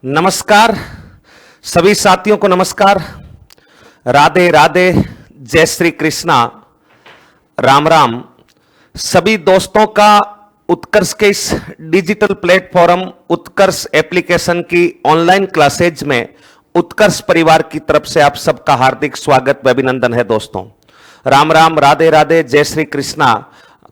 नमस्कार सभी साथियों को नमस्कार। राधे राधे, जय श्री कृष्णा, राम राम। सभी दोस्तों का उत्कर्ष के इस डिजिटल प्लेटफॉर्म उत्कर्ष एप्लीकेशन की ऑनलाइन क्लासेज में उत्कर्ष परिवार की तरफ से आप सबका हार्दिक स्वागत व अभिनंदन है। दोस्तों राम राम, राधे राधे, जय श्री कृष्णा।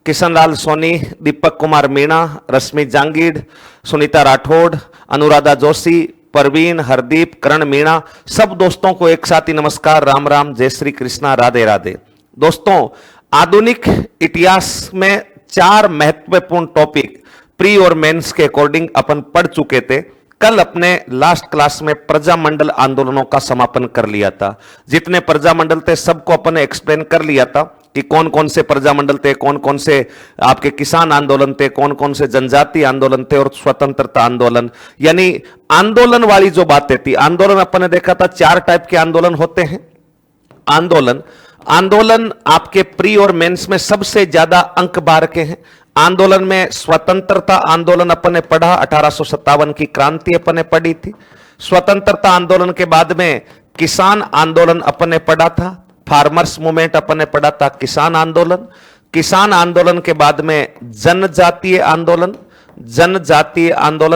किशन लाल सोनी, दीपक कुमार मीणा, रश्मि जांगीड़, सुनीता राठौड़, अनुराधा जोशी, परवीन, हरदीप, करण मीणा, सब दोस्तों को एक साथ ही नमस्कार, राम राम, जय श्री कृष्णा, राधे राधे। दोस्तों आधुनिक इतिहास में 4 महत्वपूर्ण टॉपिक प्री और मेंस के अकॉर्डिंग अपन पढ़ चुके थे। कल अपने लास्ट क्लास में प्रजामंडल आंदोलनों का समापन कर लिया था। जितने प्रजामंडल थे सबको अपन ने एक्सप्लेन कर लिया था कि कौन कौन से प्रजामंडल थे, कौन कौन से आपके किसान आंदोलन थे, कौन कौन से जनजातीय आंदोलन थे और स्वतंत्रता आंदोलन, यानी आंदोलन वाली जो बातें थी। आंदोलन अपन ने देखा था 4 टाइप के आंदोलन होते हैं। आंदोलन आपके प्री और मेंस में सबसे ज्यादा अंक बार के हैं। आंदोलन में स्वतंत्रता आंदोलन अपन ने पढ़ा, 1857 की क्रांति अपन ने पढ़ी थी। स्वतंत्रता आंदोलन के बाद में किसान आंदोलन अपन ने पढ़ा था, फार्मर्स मूवमेंट अपन ने पढ़ा था, किसान आंदोलन के बाद में जनजातीय आंदोलन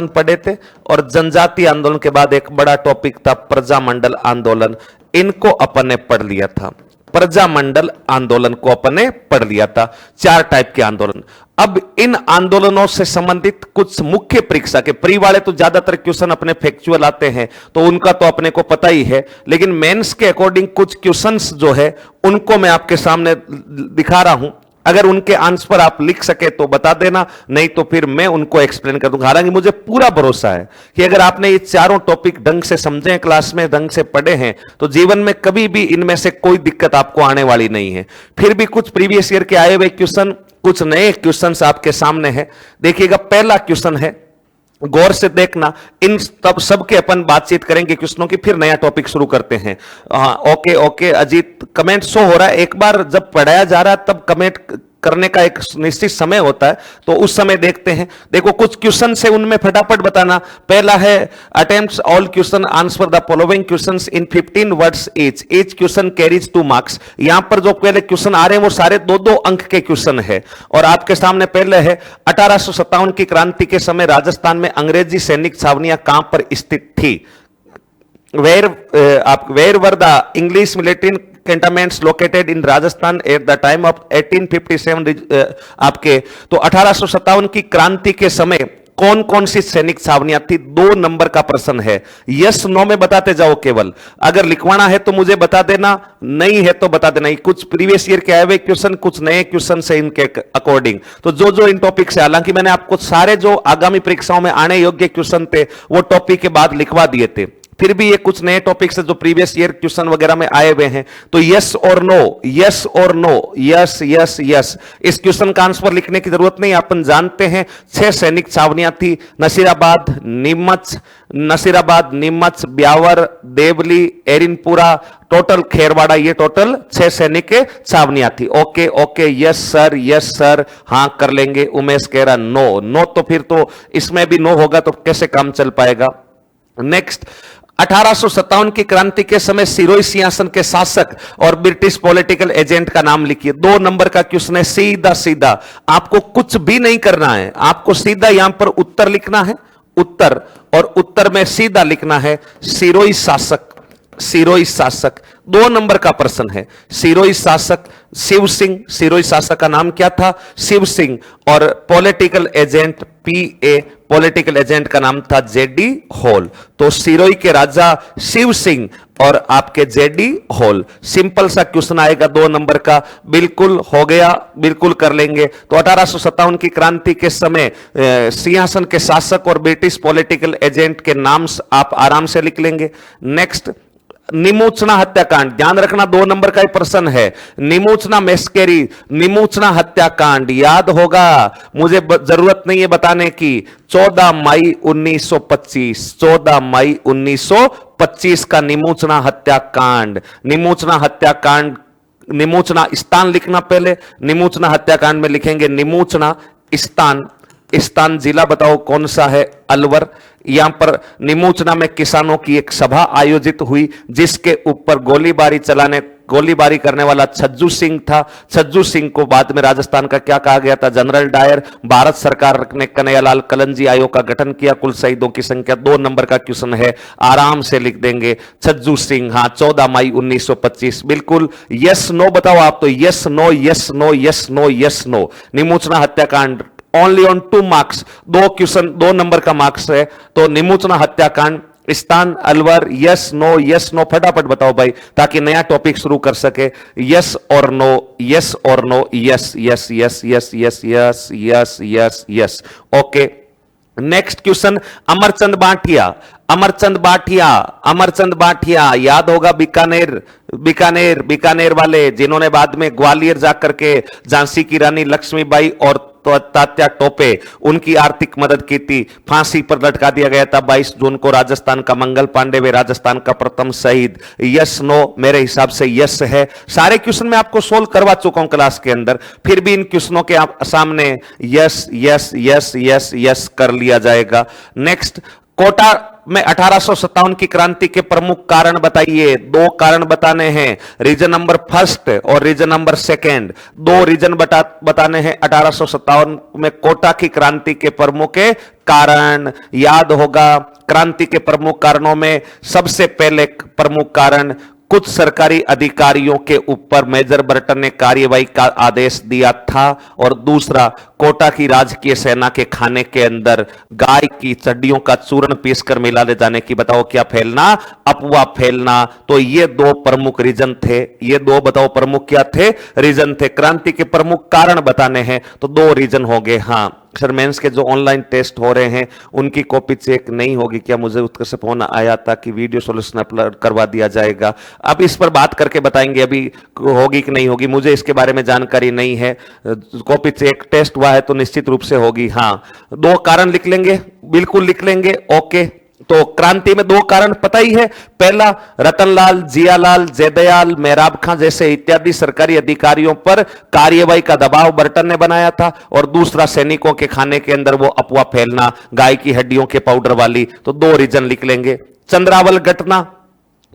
पढ़े थे और जनजातीय आंदोलन के बाद एक बड़ा टॉपिक था प्रजामंडल आंदोलन। इनको अपन ने पढ़ लिया था। प्रजामंडल आंदोलन को अपन ने पढ़ लिया था। 4 टाइप के आंदोलन। अब इन आंदोलनों से संबंधित कुछ मुख्य परीक्षा के, प्री वाले तो ज्यादातर क्वेश्चन अपने फैक्चुअल आते हैं तो उनका तो अपने को पता ही है, लेकिन मेंस के अकॉर्डिंग कुछ क्वेश्चंस जो है उनको मैं आपके सामने दिखा रहा हूं। अगर उनके आंसर आप लिख सके तो बता देना, नहीं तो फिर मैं उनको एक्सप्लेन कर दूंगा। हालांकि मुझे पूरा भरोसा है कि अगर आपने ये चारों टॉपिक ढंग से समझे, क्लास में ढंग से पढ़े हैं, तो जीवन में कभी भी इनमें से कोई दिक्कत आपको आने वाली नहीं है। फिर भी कुछ प्रीवियस ईयर के आए हुए क्वेश्चन, कुछ नए क्वेश्चंस आपके सामने हैं। देखिएगा, पहला क्वेश्चन है, गौर से देखना। इन तब सबके अपन बातचीत करेंगे क्वेश्चनों की, फिर नया टॉपिक शुरू करते हैं। ओके अजीत, कमेंट शो हो रहा है। एक बार जब पढ़ाया जा रहा है तब कमेंट करने का एक निश्चित समय होता है, तो उस समय देखते हैं। देखो कुछ क्वेश्चन से उनमें फटाफट बताना। पहला है, attempts all question, answer the following questions in 15 words each question carries 2 marks. यहां पर जो पहले क्वेश्चन आ रहे हैं वो सारे 2-2 अंक के क्वेश्चन है। और आपके सामने पहले है, 1857 की क्रांति के समय राजस्थान में अंग्रेजी सैनिक छावनियां कहां पर स्थित थी? Where were the English military cantonments located in Rajasthan at the time of 1857। आपके तो 1857 की क्रांति के समय कौन कौन सी सैनिक छावनियां थी? 2 नंबर का प्रश्न है। यस नो में बताते जाओ केवल। अगर लिखवाना है तो मुझे बता देना, नहीं है तो बता देना। कुछ प्रीवियस ईयर के आए हुए क्वेश्चन, कुछ नए क्वेश्चन से इनके अकॉर्डिंग, तो जो इन टॉपिक से, हालांकि मैंने आपको सारे जो आगामी परीक्षाओं में आने योग्य क्वेश्चन थे वो टॉपिक के बाद लिखवा दिए थे, फिर भी ये कुछ नए टॉपिक्स जो प्रीवियस ईयर क्वेश्चन वगैरह में आए हुए हैं। तो यस और नो, यस और नो, यस यस यस। इस क्वेश्चन का आंसर लिखने की जरूरत नहीं, अपन जानते हैं 6 सैनिक छावनियां थी। नसीराबाद, नीमच, ब्यावर, देवली, एरिनपुरा, टोटल खेरवाड़ा, ये टोटल 6 सैनिक छावनियां थी। ओके यस सर, हां कर लेंगे। उमेश कह रहा नो, तो फिर तो इसमें भी नो होगा तो कैसे काम चल पाएगा। नेक्स्ट, 1857 की क्रांति के समय सिरोही सिंहासन के शासक और ब्रिटिश पॉलिटिकल एजेंट का नाम लिखिए। 2 नंबर का क्वेश्चन है, सीधा आपको कुछ भी नहीं करना है, आपको सीधा यहां पर उत्तर लिखना है, उत्तर, और उत्तर में सीधा लिखना है सिरोही शासक। 2 नंबर का प्रश्न है। सिरोही शासक शिव सिंह, सिरोही शासक का नाम क्या था? शिव सिंह। और political agent PA, political agent का नाम था JD होल। तो सिरोही के राजा शिव सिंह और आपके JD होल। सिंपल सा क्वेश्चन आएगा 2 नंबर का। बिल्कुल हो गया, बिल्कुल कर लेंगे। तो 1857 की क्रांति के समय सिंहासन के शासक और ब्रिटिश पॉलिटिकल एजेंट के नाम आप आराम से लिख लेंगे। नेक्स्ट, निमोचना हत्याकांड, ध्यान रखना 2 नंबर का ही प्रश्न है। निमोचना मैस्केरी, निमोचना हत्याकांड याद होगा, मुझे जरूरत नहीं है बताने की। 14 मई 1925 का निमोचना हत्याकांड। निमोचना स्थान लिखना पहले। निमोचना हत्याकांड में लिखेंगे निमोचना स्थान, स्थान जिला बताओ कौन सा है? अलवर। यहां पर निमोचना में किसानों की एक सभा आयोजित हुई जिसके ऊपर गोलीबारी करने वाला छज्जू सिंह था। छज्जू सिंह को बाद में राजस्थान का क्या कहा गया था? General Dyer. भारत सरकार ने कन्हैयालाल कलंजी आयोग का गठन किया। कुल शहीदों की संख्या 2 नंबर का क्वेश्चन है, आराम से लिख देंगे। छज्जू सिंह, हाँ 14 मई 1925। बिल्कुल यस नो बताओ आप तो, yes no yes no yes no yes no. Nimochana हत्याकांड only on 2 marks, 2 question 2 number का मार्क्स है। तो निमोचना हत्याकांड, स्थान अलवर, यस नो फटाफट बताओ भाई ताकि नया टॉपिक शुरू कर सके। यस और नो, यस और no, yes yes yes yes yes yes yes yes yes. Okay, next question, Amarchand Bantia. Amarchand Bantia याद होगा, बीकानेर वाले जिन्होंने बाद में ग्वालियर जाकर के झांसी की रानी लक्ष्मीबाई और तात्या टोपे उनकी आर्थिक मदद की थी। फांसी पर लटका दिया गया था 22 जून को। राजस्थान का मंगल पांडे वे राजस्थान का प्रथम शहीद। यस नो मेरे हिसाब से यस है। सारे क्वेश्चन मैं आपको सोल्व करवा चुका हूं क्लास के अंदर, फिर भी इन क्वेश्चनों के सामने yes yes yes yes yes कर लिया जाएगा। नेक्स्ट, कोटा में 1857 की क्रांति के प्रमुख कारण बताइए। 2 कारण बताने हैं, रीजन नंबर फर्स्ट और रीजन नंबर सेकंड। 2 रीजन बताने हैं 1857 में कोटा की क्रांति के प्रमुख कारण। याद होगा, क्रांति के प्रमुख कारणों में सबसे पहले प्रमुख कारण, कुछ सरकारी अधिकारियों के ऊपर मेजर बर्टन ने कार्यवाही का आदेश दिया था, और दूसरा कोटा की राजकीय सेना के खाने के अंदर गाय की चड्डियों का चूर्ण पीसकर मिला ले जाने की बताओ क्या फैलना? अफवाह फैलना। तो ये 2 प्रमुख रीजन थे। ये 2 बताओ प्रमुख क्या थे? रीजन थे। क्रांति के प्रमुख कारण बताने हैं तो 2 रीजन हो गए। हाँ सर, मेंस के जो ऑनलाइन टेस्ट हो रहे हैं उनकी कॉपी चेक नहीं होगी क्या? मुझे उसका से फोन आया था कि वीडियो सॉल्यूशन अपलोड करवा दिया जाएगा। अब इस पर बात करके बताएंगे अभी होगी कि नहीं होगी, मुझे इसके बारे में जानकारी नहीं है। कॉपी चेक टेस्ट हुआ है तो निश्चित रूप से होगी। हाँ 2 कारण लिख लेंगे, बिल्कुल लिख लेंगे। ओके, तो क्रांति में 2 कारण पता ही है। पहला, रतनलाल, जियालाल, जयदयाल, मेहराब खां जैसे इत्यादि सरकारी अधिकारियों पर कार्यवाही का दबाव बर्टन ने बनाया था, और दूसरा सैनिकों के खाने के अंदर वो अफवाह फैलना गाय की हड्डियों के पाउडर वाली। तो 2 रीजन लिख लेंगे। चंद्रावल घटना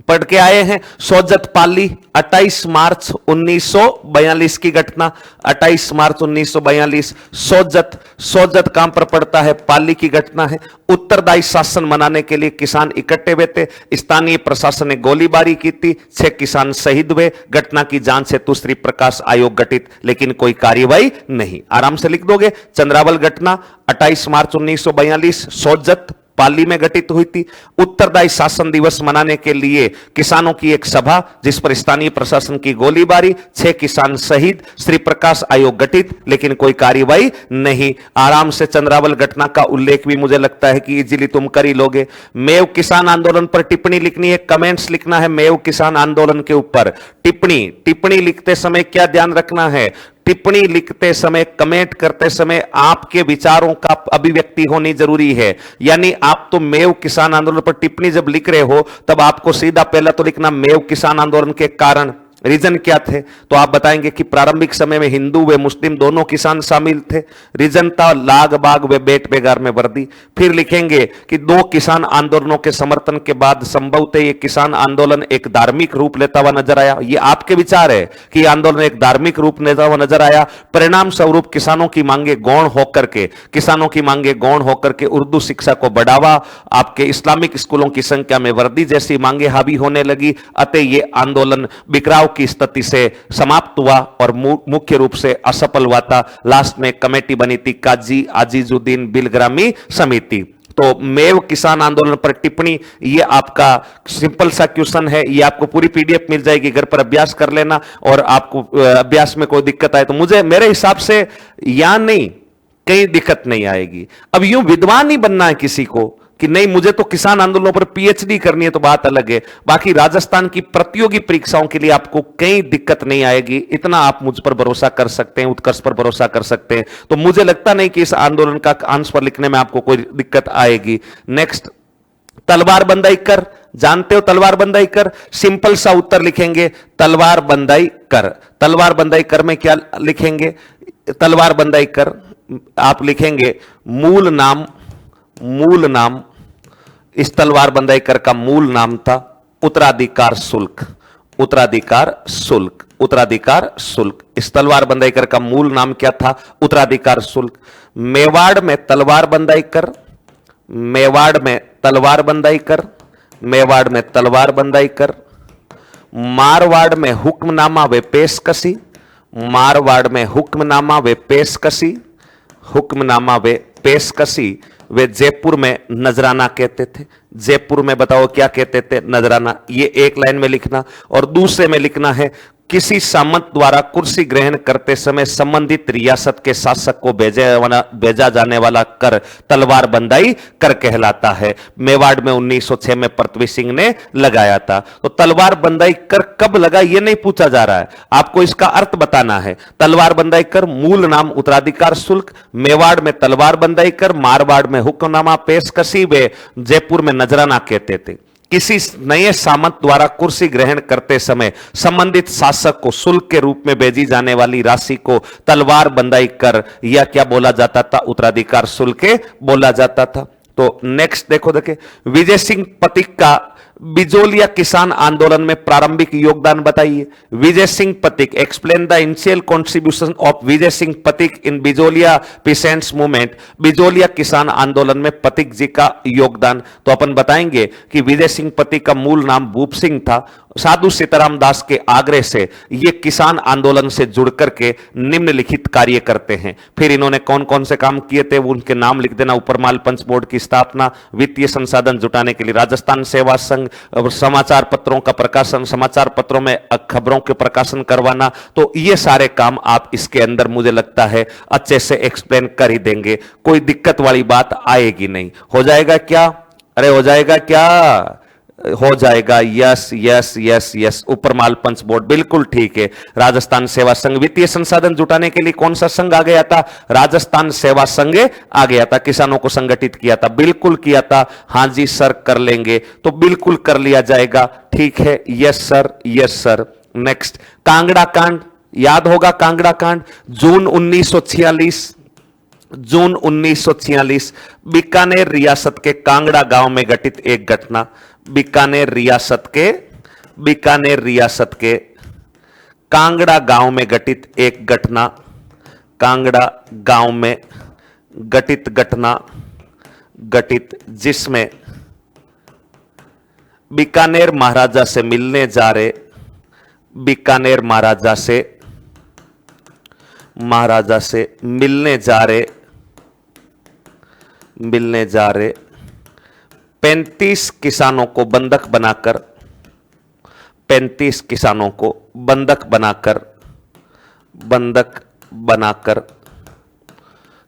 पढ़ के आए हैं, सोजत पाली 28 मार्च 1942 की घटना। 28 मार्च 1942 सोजत कहां पर पड़ता है? पाली की घटना है। उत्तरदायी शासन मनाने के लिए किसान इकट्ठे हुए थे। स्थानीय प्रशासन ने गोलीबारी की थी। 6 किसान शहीद हुए। घटना की जांच हेतु श्री प्रकाश आयोग गठित, लेकिन कोई कार्यवाही नहीं। आराम से लिख दोगे। चंद्रावल घटना 28 मार्च 1942 सोजत पाली में घटित हुई थी। उत्तरदायी शासन दिवस मनाने के लिए किसानों की एक सभा जिस पर स्थानीय प्रशासन की गोलीबारी, 6 किसान शहीद, श्री प्रकाश आयोग गठित, लेकिन कोई कार्यवाही नहीं। आराम से चंद्रावल घटना का उल्लेख भी मुझे लगता है कि इजीली तुम कर ही लोगे। मेव किसान आंदोलन पर टिप्पणी लिखनी है, कमेंट्स लिखना है मेव किसान आंदोलन के ऊपर। टिप्पणी लिखते समय क्या ध्यान रखना है? टिप्पणी लिखते समय, कमेंट करते समय आपके विचारों का अभिव्यक्ति होनी जरूरी है। यानी आप तो मेव किसान आंदोलन पर टिप्पणी जब लिख रहे हो तब आपको सीधा पहला तो लिखना मेव किसान आंदोलन के कारण, रीजन क्या थे? तो आप बताएंगे कि प्रारंभिक समय में हिंदू व मुस्लिम दोनों किसान शामिल थे। रीजन था लाग बाग व बेट बेगार में वर्दी। फिर लिखेंगे कि 2 किसान आंदोलनों के समर्थन के बाद संभवतः ये किसान आंदोलन एक धार्मिक रूप लेता हुआ नजर आया। ये आपके विचार है कि आंदोलन एक धार्मिक रूप लेता हुआ नजर आया। परिणाम स्वरूप किसानों की मांगे गौण होकर के उर्दू शिक्षा को बढ़ावा, आपके इस्लामिक स्कूलों की संख्या में वृद्धि जैसी मांगे हावी होने लगी। अतः ये आंदोलन बिखराव की स्थिति से समाप्त हुआ और मुख्य रूप से असफल हुआ था। लास्ट में कमेटी बनी थी काजी आजीजुद्दीन बिलग्रामी समिति। तो मेव किसान आंदोलन पर टिप्पणी, ये आपका सिंपल सा क्वेश्चन है। ये आपको पूरी पीडीएफ मिल जाएगी, घर पर अभ्यास कर लेना। और आपको अभ्यास में कोई दिक्कत आए तो मेरे हिसाब से या नहीं, कहीं दिक्कत नहीं आएगी। अब यूं विद्वान नहीं बनना है किसी को कि नहीं मुझे तो किसान आंदोलनों पर पीएचडी करनी है, तो बात अलग है। बाकी राजस्थान की प्रतियोगी परीक्षाओं के लिए आपको कहीं दिक्कत नहीं आएगी, इतना आप मुझ पर भरोसा कर सकते हैं, उत्कर्ष पर भरोसा कर सकते हैं। तो मुझे लगता नहीं कि इस आंदोलन का आंसर लिखने में आपको कोई दिक्कत आएगी। नेक्स्ट, तलवार बंदाई कर, जानते हो तलवार बंदाई कर? सिंपल सा उत्तर लिखेंगे तलवार बंदाई कर। तलवार बंदाई कर में क्या लिखेंगे? तलवार बंदाई कर आप लिखेंगे मूल नाम, मूल नाम, इस तलवार बंदाई कर का मूल नाम था उत्तराधिकार शुल्क, उत्तराधिकार शुल्क, उत्तराधिकार शुल्क। इस तलवार बंदाई कर का मूल नाम क्या था? उत्तराधिकार शुल्क। मेवाड़ में तलवार बंदाई कर, मेवाड़ में तलवार बंदाई कर, मेवाड़ में तलवार बंदाई कर। मारवाड़ में हुक्मनामा व पेशकशी, मारवाड़ में हुक्मनामा व पेशकशी, हुक्मनामा व पेशकशी। वे जयपुर में नजराना कहते थे। जयपुर में बताओ क्या कहते थे? नजराना। ये एक लाइन में लिखना और दूसरे में लिखना है किसी सामंत द्वारा कुर्सी ग्रहण करते समय संबंधित रियासत के शासक को भेजा जाने वाला कर तलवार बंदाई कर कहलाता है। मेवाड़ में 1906 में पृथ्वी सिंह ने लगाया था। तो तलवार बंदाई कर कब लगा ये नहीं पूछा जा रहा है, आपको इसका अर्थ बताना है। तलवार बंदाई कर मूल नाम उत्तराधिकार शुल्क, मेवाड़ में तलवार बंदाई कर, मारवाड़ में हुक्मनामा पेशकशी व जयपुर में नजराना कहते थे। किसी नए सामंत द्वारा कुर्सी ग्रहण करते समय संबंधित शासक को शुल्क के रूप में भेजी जाने वाली राशि को तलवार बंदाई कर या क्या बोला जाता था? उत्तराधिकार शुल्क बोला जाता था। तो नेक्स्ट देखो, देखे विजय सिंह पथिक का बिजोलिया किसान आंदोलन में प्रारंभिक योगदान बताइए। Vijay Singh Pathik, explain the initial contribution of Vijay Singh Pathik in Bijolia peasants movement. Bijolia किसान आंदोलन में पथिक जी का योगदान, तो अपन बताएंगे कि विजय सिंह पथिक का मूल नाम भूप सिंह था। साधु सीताराम दास के आग्रह से ये किसान आंदोलन से जुड़ करके निम्नलिखित कार्य करते हैं। फिर इन्होंने कौन कौन से काम किए थे उनके नाम लिख देना। ऊपरमाल पंच बोर्ड की स्थापना, वित्तीय संसाधन जुटाने के लिए राजस्थान सेवा संघ, समाचार पत्रों का प्रकाशन, समाचार पत्रों में खबरों के प्रकाशन करवाना। तो ये सारे काम आप इसके अंदर मुझे लगता है अच्छे से एक्सप्लेन कर ही देंगे, कोई दिक्कत वाली बात आएगी नहीं। हो जाएगा क्या? अरे हो जाएगा क्या? हो जाएगा। Yes yes yes yes. Uparmal Panch board बिल्कुल ठीक है। राजस्थान सेवा संघ, वित्तीय संसाधन जुटाने के लिए कौन सा संघ आ गया था? राजस्थान सेवा संघ आ गया था। किसानों को संगठित किया था, बिल्कुल किया था। हां जी सर कर लेंगे, तो बिल्कुल कर लिया जाएगा। ठीक है, yes sir, yes sir. Next, Kangra कांड याद होगा। कांगड़ा कांड जून 1946, जून 1946 बीकानेर रियासत के कांगड़ा गांव में घटित एक घटना। बीकानेर रियासत के, बीकानेर रियासत के कांगड़ा गांव में घटित एक घटना, कांगड़ा गांव में घटित घटना, घटित जिसमें बीकानेर महाराजा से मिलने जा रहे, बीकानेर महाराजा से मिलने जा रहे, मिलने जा रहे 35 किसानों को बंधक बनाकर, 35 किसानों को बंधक बनाकर, बंधक बनाकर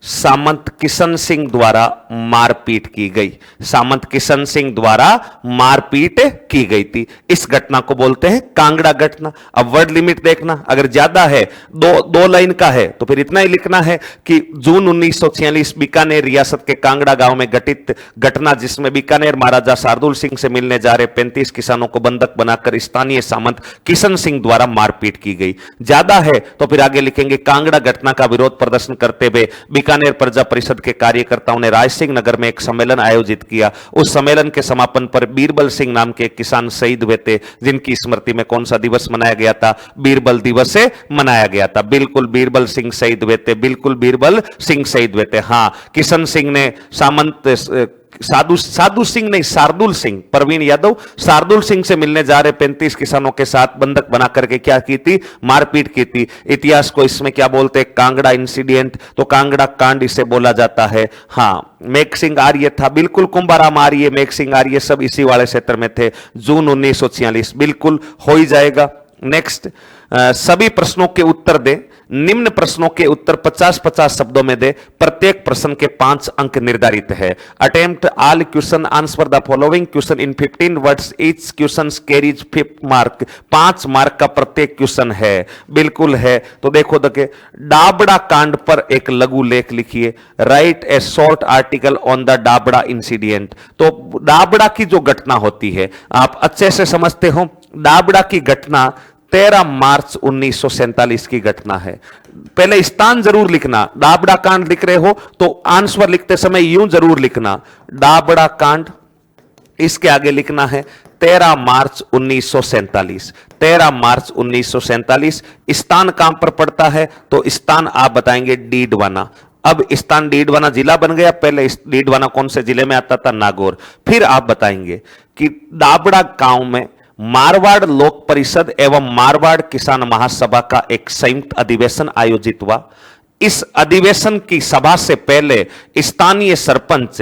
सामंत किशन सिंह द्वारा मारपीट की गई। सामंत किशन सिंह द्वारा मारपीट की गई थी। इस घटना को बोलते हैं कांगड़ा घटना। अब वर्ड लिमिट देखना, अगर ज्यादा है, दो लाइन का है, तो फिर इतना ही लिखना है कि जून 1946 बीकानेर रियासत के कांगड़ा गांव में घटित घटना जिसमें बीकानेर महाराजा शार्दुल सिंह से मिलने जा रहे 35 किसानों को बंधक बनाकर स्थानीय सामंत किशन सिंह द्वारा मारपीट की गई। ज्यादा है तो फिर आगे लिखेंगे कांगड़ा घटना का विरोध प्रदर्शन करते हुए बीकानेर प्रजा परिषद के कार्यकर्ताओं ने रायसिंह नगर में एक सम्मेलन आयोजित किया। उस सम्मेलन के समापन पर बीरबल सिंह नाम के किसान शहीद हुए थे, जिनकी स्मृति में कौन सा दिवस मनाया गया था? बीरबल दिवस से मनाया गया था। बिल्कुल बीरबल सिंह शहीद हुए थे, बिल्कुल बीरबल सिंह शहीद हुए थे। हां, किशन सिंह ने सामंत साधु सिंह नहीं, शार्दुल सिंह, प्रवीण यादव शार्दुल सिंह से मिलने जा रहे 35 किसानों के साथ बंधक बना करके क्या की थी? मारपीट की थी। इतिहास को इसमें क्या बोलते हैं? कांगड़ा इंसिडेंट, तो कांगड़ा कांड इसे बोला जाता है। हां, मेघ सिंह आर्य था, बिल्कुल कुंभाराम आर्य, मेघ सिंह आर्य सब इसी वाले क्षेत्र में थे। जून 1946 बिल्कुल हो ही जाएगा। नेक्स्ट, सभी प्रश्नों के उत्तर दे। निम्न प्रश्नों के उत्तर 50-50 शब्दों में दे। प्रत्येक प्रश्न के 5 अंक निर्धारित है। Attempt all question, answer the following question in 15 words, each question carries 5 mark. 5 mark का प्रत्येक क्वेश्चन है, बिल्कुल है। तो देखो देखे, डाबड़ा कांड पर एक लघु लेख लिखिए। Write a short article on the Dabra incident. तो डाबड़ा की जो घटना होती है आप अच्छे से समझते हो। डाबड़ा की घटना 13 मार्च 1947 की घटना है। पहले स्थान जरूर लिखना, डाबड़ा कांड लिख रहे हो तो आंसर लिखते समय यूं जरूर लिखना, डाबड़ा कांड, इसके आगे लिखना है 13 मार्च 1947। 13 मार्च 1947। स्थान कहां पर पड़ता है तो स्थान आप बताएंगे डीडवाना। अब स्थान डीडवाना जिला बन गया, पहले डीडवाना कौन से जिले में आता था, नागौर। फिर आप बताएंगे कि डाबड़ा गांव में मारवाड़ लोक परिषद एवं मारवाड़ किसान महासभा का एक संयुक्त अधिवेशन आयोजित हुआ। इस अधिवेशन की सभा से पहले स्थानीय सरपंच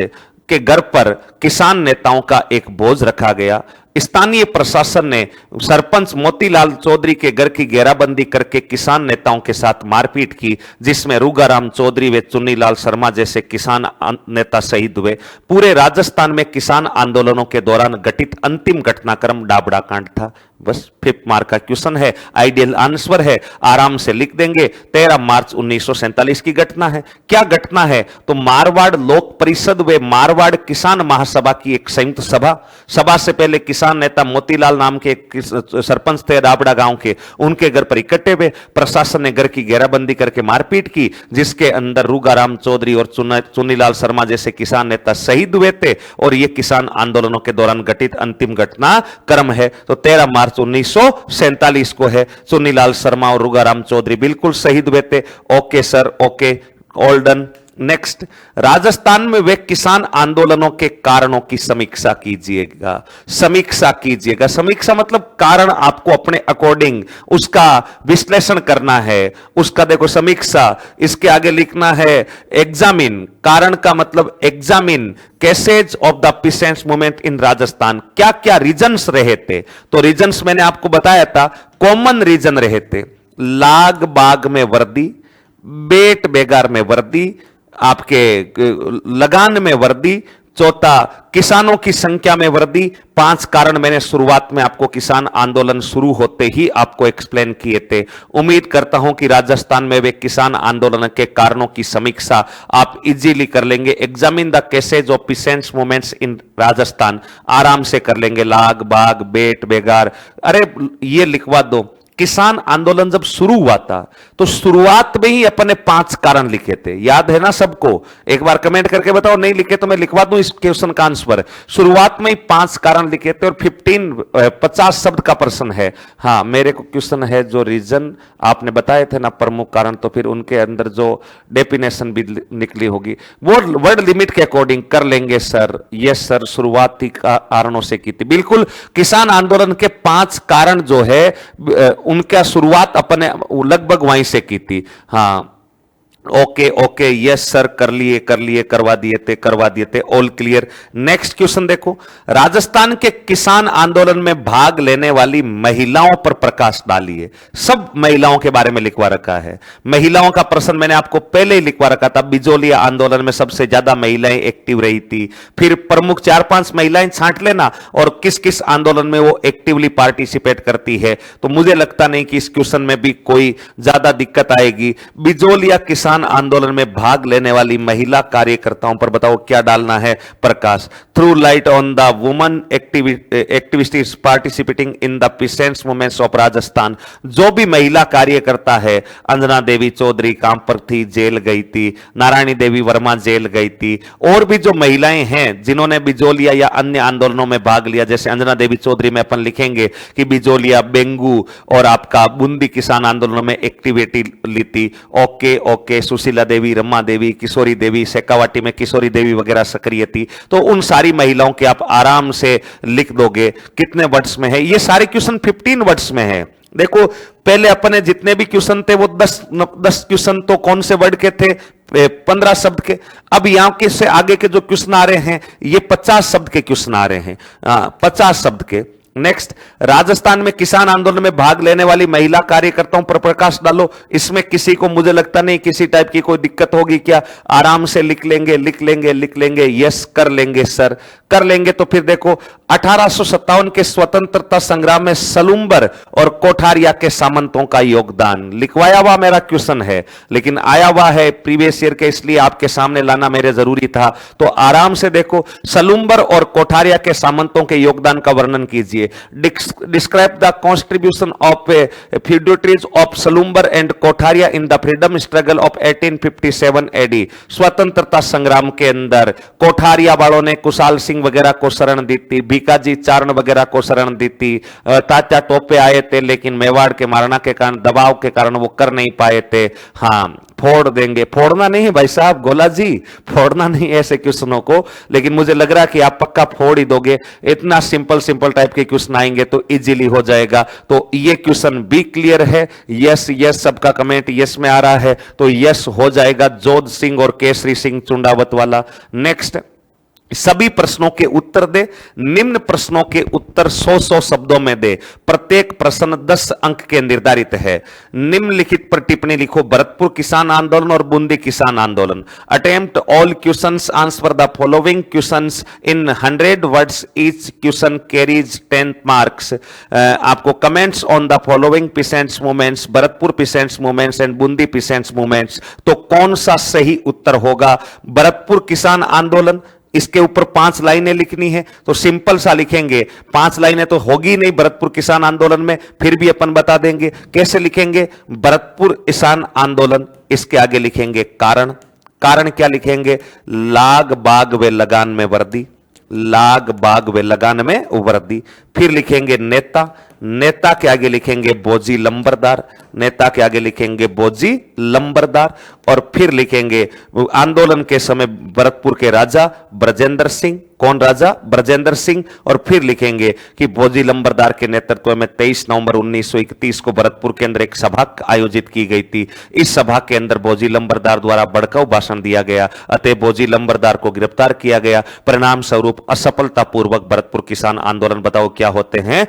के घर पर किसान नेताओं का एक भोज रखा गया। स्थानीय प्रशासन ने सरपंच मोतीलाल चौधरी के घर की घेराबंदी करके किसान नेताओं के साथ मारपीट की, जिसमें रूगाराम चौधरी व चुन्नीलाल शर्मा जैसे किसान नेता शहीद हुए। पूरे राजस्थान में किसान आंदोलनों के दौरान घटित अंतिम घटनाक्रम डाबड़ा कांड था। बस 5 मार्क का क्वेश्चन है, आइडियल आंसर है, आराम से लिख देंगे। 13 मार्च 1947 की घटना है। क्या घटना है तो मारवाड़ लोक परिषद व मारवाड़ किसान महासभा की एक संयुक्त सभा से पहले किसान नेता मोतीलाल नाम के एक सरपंच थे डाबड़ा गांव के, उनके घर पर इकट्ठे हुए। प्रशासन ने घर की घेराबंदी करके मारपीट की, जिसके अंदर रूगाराम चौधरी और चुन्नीलाल शर्मा जैसे किसान नेता शहीद हुए थे। और यह किसान आंदोलनों के दौरान घटित अंतिम घटना क्रम है। तो 13 मार्च 1947 को है। चुन्नीलाल शर्मा और रूगाराम चौधरी बिल्कुल शहीद हुए थे। Okay sir, okay, all done. Next, Rajasthan में वे किसान आंदोलनों के कारणों की समीक्षा कीजिएगा। समीक्षा कीजिएगा, समीक्षा मतलब कारण आपको अपने अकॉर्डिंग उसका विश्लेषण करना है, उसका देखो समीक्षा। इसके आगे लिखना है एग्जामिन, कारण का मतलब examine cases of the peasants movement in Rajasthan. क्या क्या रीजन्स रहे थे तो रीजन्स मैंने आपको बताया था, कॉमन रीजन रहे थे, लाग बाग में वर्दी, बेट बेगार में वर्दी, आपके लगान में वर्दी, चौथा किसानों की संख्या में वर्दी। 5 कारण मैंने शुरुआत में आपको किसान आंदोलन शुरू होते ही आपको एक्सप्लेन किए थे। उम्मीद करता हूं कि राजस्थान में वे किसान आंदोलन के कारणों की समीक्षा आप इजीली कर लेंगे। Examine the cases of peasants movements इन राजस्थान आराम से कर लेंगे। लाग बाग बेट बेगार, अरे ये लिखवा दो। किसान आंदोलन जब शुरू हुआ था तो शुरुआत में ही अपने 5 कारण लिखे थे, याद है ना सबको? एक बार कमेंट करके बताओ, नहीं लिखे तो मैं लिखवा दूं इस क्वेश्चन का आंसर। शुरुआत में ही 5 कारण लिखे थे और 50 शब्द का प्रश्न है। हाँ, मेरे को क्वेश्चन है जो रीजन आपने बताए थे ना प्रमुख कारण, तो फिर उनके अंदर जो डेफिनेशन भी निकली होगी वो वर्ड लिमिट के अकॉर्डिंग कर लेंगे सर। यस सर, शुरुआती कारणों से की थी बिल्कुल। किसान आंदोलन के 5 कारण जो है उनका शुरुआत अपने लगभग वहीं से की थी। हाँ, ओके ओके, यस सर, कर लिए करवा दिए थे, ऑल क्लियर। नेक्स्ट क्वेश्चन देखो, राजस्थान के किसान आंदोलन में भाग लेने वाली महिलाओं पर प्रकाश डालिए। सब महिलाओं के बारे में लिखवा रखा है। महिलाओं का प्रश्न मैंने आपको पहले ही लिखवा रखा था। बिजोलिया आंदोलन में सबसे ज्यादा महिलाएं एक्टिव रही थी। फिर प्रमुख 4-5 महिलाएं छांट लेना और किस किस आंदोलन में वो एक्टिवली पार्टिसिपेट करती है, तो मुझे लगता नहीं कि इस क्वेश्चन में भी कोई ज्यादा दिक्कत आएगी। बिजोलिया किसान आंदोलन में भाग लेने वाली महिला कार्यकर्ताओं पर बताओ क्या डालना है प्रकाश। Throw light on the woman activists participating in the peasants movements of Rajasthan. जो भी महिला कार्यकर्ता है, अंजना देवी चौधरी कहां पर थी, जेल गई थी। नारायणी देवी वर्मा जेल गई थी। और भी जो महिलाएं हैं जिन्होंने बिजोलिया या अन्य आंदोलनों में भाग लिया, जैसे अंजना देवी चौधरी में अपन लिखेंगे कि बिजोलिया, बेंगू और आपका बूंदी किसान आंदोलन में एक्टिविटी ली थी। ओके ओके, सुशीला देवी, रमा देवी, किशोरी देवी, शेखावाटी में किशोरी देवी वगैरह सक्रिय थी। तो उन सारी महिलाओं के आप आराम से लिख दोगे। कितने वर्ड्स में है ये सारे क्वेश्चन? 15 वर्ड्स में है। देखो, पहले अपने जितने भी क्वेश्चन थे वो 10 क्वेश्चन तो कौन से वर्ड के थे? 15 शब्द के। अब यहां के से आगे के जो क्वेश्चन आ रहे हैं ये 50 शब्द के क्वेश्चन आ रहे हैं। 50 शब्द के। नेक्स्ट, राजस्थान में किसान आंदोलन में भाग लेने वाली महिला कार्यकर्ताओं पर प्रकाश डालो। इसमें किसी को मुझे लगता नहीं किसी टाइप की कोई दिक्कत होगी क्या? आराम से लिख लेंगे। यस, कर लेंगे सर, कर लेंगे। तो फिर देखो, 1857 के स्वतंत्रता संग्राम में सलूम्बर और कोठारिया के सामंतों का योगदान लिखवाया हुआ मेरा क्वेश्चन है, लेकिन आया हुआ है प्रीवियस ईयर के, इसलिए आपके सामने लाना मेरे जरूरी था। तो आराम से देखो, सलूम्बर और कोठारिया के सामंतों के योगदान का वर्णन कीजिए। Describe the contribution of feudatories of Salumbar and Kothariya in the freedom struggle of 1857 AD. स्वतंत्रता संग्राम के अंदर कोठारिया वालों ने कुशाल सिंह वगैरह को शरण दी थी, भीकाजी चारण वगैरह को शरण दी थी, तात्या टोपे आए थे लेकिन मेवाड़ के महाराणा के कारण, दबाव के कारण वो कर नहीं पाए थे। हाँ, फोड़ देंगे, फोड़ना नहीं है भाई साहब, गोला जी फोड़ना नहीं ऐसे क्वेश्चनों को, लेकिन मुझे लग रहा है कि आप पक्का फोड़ ही दोगे। इतना सिंपल सिंपल टाइप के क्वेश्चन आएंगे तो इजीली हो जाएगा। तो ये क्वेश्चन भी क्लियर है? यस यस, सबका कमेंट यस में आ रहा है तो यस हो जाएगा, जोध सिंह और केसरी सिंह चुंडावत वाला। नेक्स्ट, सभी प्रश्नों के उत्तर दे, निम्न प्रश्नों के उत्तर 100 शब्दों में दे, प्रत्येक प्रश्न 10 अंक के निर्धारित है। निम्नलिखित पर टिप्पणी लिखो, भरतपुर किसान आंदोलन और बूंदी किसान आंदोलन। Attempt all questions, answer the following questions in 100 words, each question carries 10 marks. आपको comments on the following peasants movements, Bharatpur peasants movements and Bundi peasants movements. तो कौन सा सही उत्तर होगा? भरतपुर किसान आंदोलन, इसके ऊपर 5 लाइनें लिखनी है तो सिंपल सा लिखेंगे। 5 लाइनें तो होगी नहीं भरतपुर किसान आंदोलन में, फिर भी अपन बता देंगे कैसे लिखेंगे। भरतपुर किसान आंदोलन, इसके आगे लिखेंगे कारण। कारण क्या लिखेंगे? लाग बाग वे लगान में वर्दी, लाग बाग वे लगान में वर्दी। फिर लिखेंगे नेता, नेता के आगे लिखेंगे बोजी लंबरदार, नेता के आगे लिखेंगे बोजी लंबरदार। और फिर लिखेंगे आंदोलन के समय भरतपुर के राजा ब्रजेंद्र सिंह। कौन राजा? ब्रजेंद्र सिंह। और फिर लिखेंगे कि बोजी लंबरदार के नेतृत्व में 23 नवंबर 1931 को भरतपुर के अंदर एक सभा आयोजित की गई थी। इस सभा के अंदर बोजी लंबरदार द्वारा भड़काऊ भाषण दिया गया, अतः बोजी लंबरदार को गिरफ्तार किया गया। परिणाम स्वरूप असफलतापूर्वक भरतपुर किसान आंदोलन, बताओ क्या होते हैं?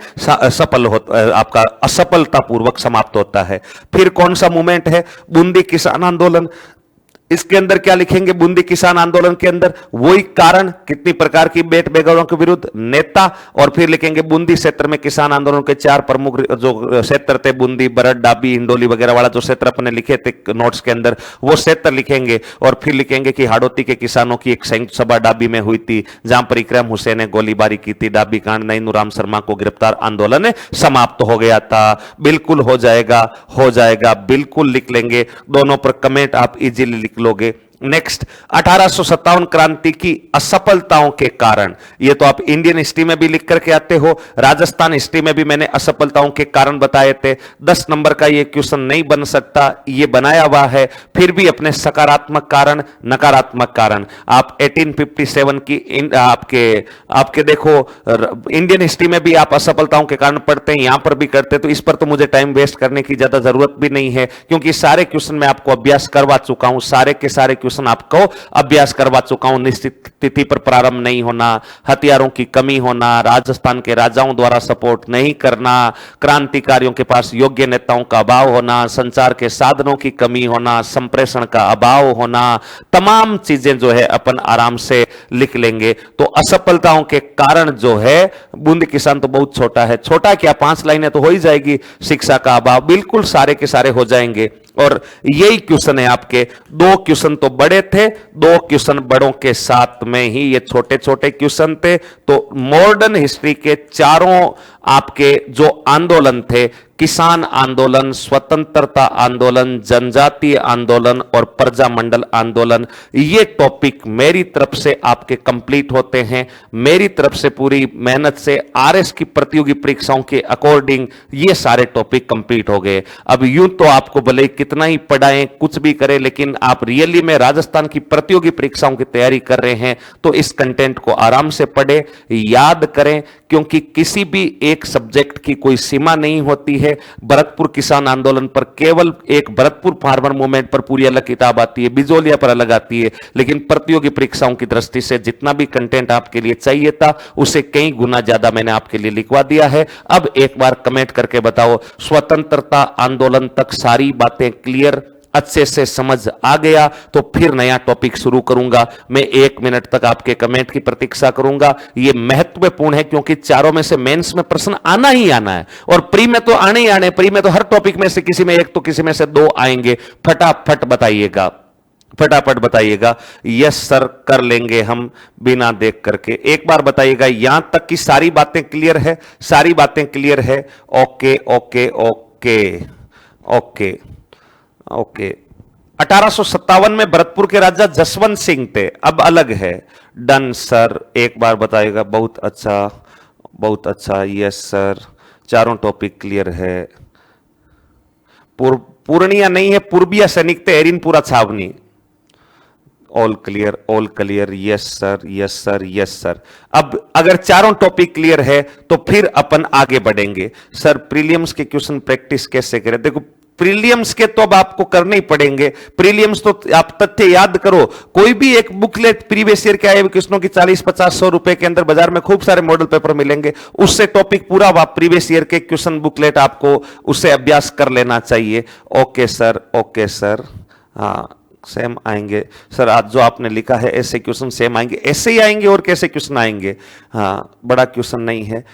आपका असफलतापूर्वक समाप्त होता है। फिर कौन सा मूवमेंट है? बूंदी किसान आंदोलन। इसके अंदर क्या लिखेंगे? बूंदी किसान आंदोलन के अंदर वही कारण, कितनी प्रकार की बेट बेगौरों के विरुद्ध, नेता। और फिर लिखेंगे बूंदी क्षेत्र में किसान आंदोलन के 4 प्रमुख जो क्षेत्र थे, बूंदी, बरड, डाबी, हिंडोली वगैरह वाला जो क्षेत्र अपने लिखे थे नोट्स के अंदर, वो क्षेत्र लिखेंगे। और फिर लिखेंगे कि हाड़ौती के किसानों की एक संयुक्त सभा डाबी में हुई थी, जहां पर इकराम हुसैन ने गोलीबारी की थी। डाबी कांड, नईनुराम शर्मा को गिरफ्तार, आंदोलन समाप्त हो गया था। बिल्कुल हो जाएगा, हो जाएगा, बिल्कुल लिख लेंगे। दोनों पर कमेंट आप इजीली लिख लोगे। नेक्स्ट, 1857 क्रांति की असफलताओं के कारण, ये तो आप इंडियन हिस्ट्री में भी लिख करके आते हो, राजस्थान हिस्ट्री में भी मैंने असफलताओं के कारण बताए थे। 10 नंबर का ये क्वेश्चन नहीं बन सकता, ये बनाया हुआ है। फिर भी अपने सकारात्मक कारण, नकारात्मक कारण, आप 1857 की आपके देखो इंडियन हिस्ट्री में भी आप असफलताओं के कारण पढ़ते हैं, यहां पर भी करते, तो इस पर तो मुझे टाइम वेस्ट करने की ज्यादा जरूरत भी नहीं है, क्योंकि सारे क्वेश्चन मैं आपको अभ्यास करवा चुका हूं, सारे के सारे आपको अभ्यास करवा चुका हूं। निश्चित तिथि पर प्रारंभ नहीं होना, हथियारों की कमी होना, राजस्थान के राजाओं द्वारा सपोर्ट नहीं करना, क्रांतिकारियों के पास योग्य नेताओं का अभाव होना, संचार के साधनों की कमी होना, संप्रेषण का अभाव होना, तमाम चीजें जो है अपन आराम से लिख लेंगे। तो असफलताओं के कारण जो है, बूंदी किसान तो बहुत छोटा है, छोटा क्या 5 लाइनें तो हो ही जाएगी। शिक्षा का अभाव, बिल्कुल सारे के सारे हो जाएंगे। और यही क्वेश्चन है आपके। 2 क्वेश्चन तो बड़े थे, 2 क्वेश्चन बड़ों के साथ में ही ये छोटे छोटे क्वेश्चन थे। तो मॉडर्न हिस्ट्री के चारों आपके जो आंदोलन थे, किसान आंदोलन, स्वतंत्रता आंदोलन, जनजातीय आंदोलन और प्रजामंडल आंदोलन, ये टॉपिक मेरी तरफ से आपके कंप्लीट होते हैं। मेरी तरफ से पूरी मेहनत से आरएस की प्रतियोगी परीक्षाओं के अकॉर्डिंग ये सारे टॉपिक कंप्लीट हो गए। अब यूं तो आपको भले कितना ही पढ़ाएं, कुछ भी करें, लेकिन आप रियली में राजस्थान की प्रतियोगी परीक्षाओं की तैयारी कर रहे हैं तो इस कंटेंट को आराम से पढ़ें, याद करें, क्योंकि किसी भी एक सब्जेक्ट की कोई सीमा नहीं होती है। भरतपुर किसान आंदोलन पर केवल एक भरतपुर फार्मर मूवमेंट पर पूरी अलग किताब आती है, बिजोलिया पर अलग आती है, लेकिन प्रतियोगी परीक्षाओं की दृष्टि से जितना भी कंटेंट आपके लिए चाहिए था उसे कई गुना ज्यादा मैंने आपके लिए लिखवा दिया है। अब एक बार कमेंट करके बताओ, स्वतंत्रता आंदोलन तक सारी बातें क्लियर, अच्छे से समझ आ गया? तो फिर नया टॉपिक शुरू करूंगा। मैं 1 मिनट तक आपके कमेंट की प्रतीक्षा करूंगा। यह महत्वपूर्ण है क्योंकि चारों में से मेंस में प्रश्न आना ही आना है, और प्री में तो आने ही आने। प्री में तो हर टॉपिक में से किसी में एक तो किसी में से 2 आएंगे। फटाफट बताइएगा, फटाफट बताइएगा। यस सर, कर लेंगे हम बिना देख करके। एक बार बताइएगा यहां तक की सारी बातें क्लियर है, सारी बातें क्लियर है। Okay okay okay okay okay. 1857 में भरतपुर के राजा जसवंत सिंह थे, अब अलग है। डन सर, एक बार बताइएगा। बहुत अच्छा, बहुत अच्छा। यस सर, चारों टॉपिक क्लियर है। पूर्णिया नहीं है, पूर्बिया सैनिक थे, एरिनपुरा छावनी। All clear, all clear. Yes sir, yes sir, yes sir. अब अगर चारों टॉपिक क्लियर है तो फिर अपन आगे बढ़ेंगे। सर प्रीलियम्स के क्वेश्चन प्रैक्टिस कैसे करें? देखो प्रीलियम्स के तो अब आपको करने ही पड़ेंगे। प्रीलियम्स तो आप तथ्य याद करो, कोई भी एक बुकलेट प्रीवियस ईयर के आए हुए क्वेश्चनों की 40, 50, 100 रुपए के अंदर बाजार में खूब सारे मॉडल पेपर मिलेंगे। उससे टॉपिक पूरा आप प्रीवियस ईयर के क्वेश्चन बुकलेट आपको उससे अभ्यास कर लेना चाहिए। Okay sir, okay sir. हाँ सेम आएंगे सर, आज जो आपने लिखा है ऐसे क्वेश्चन सेम आएंगे, ऐसे ही आएंगे और कैसे क्वेश्चन आएंगे। हाँ बड़ा क्वेश्चन नहीं है,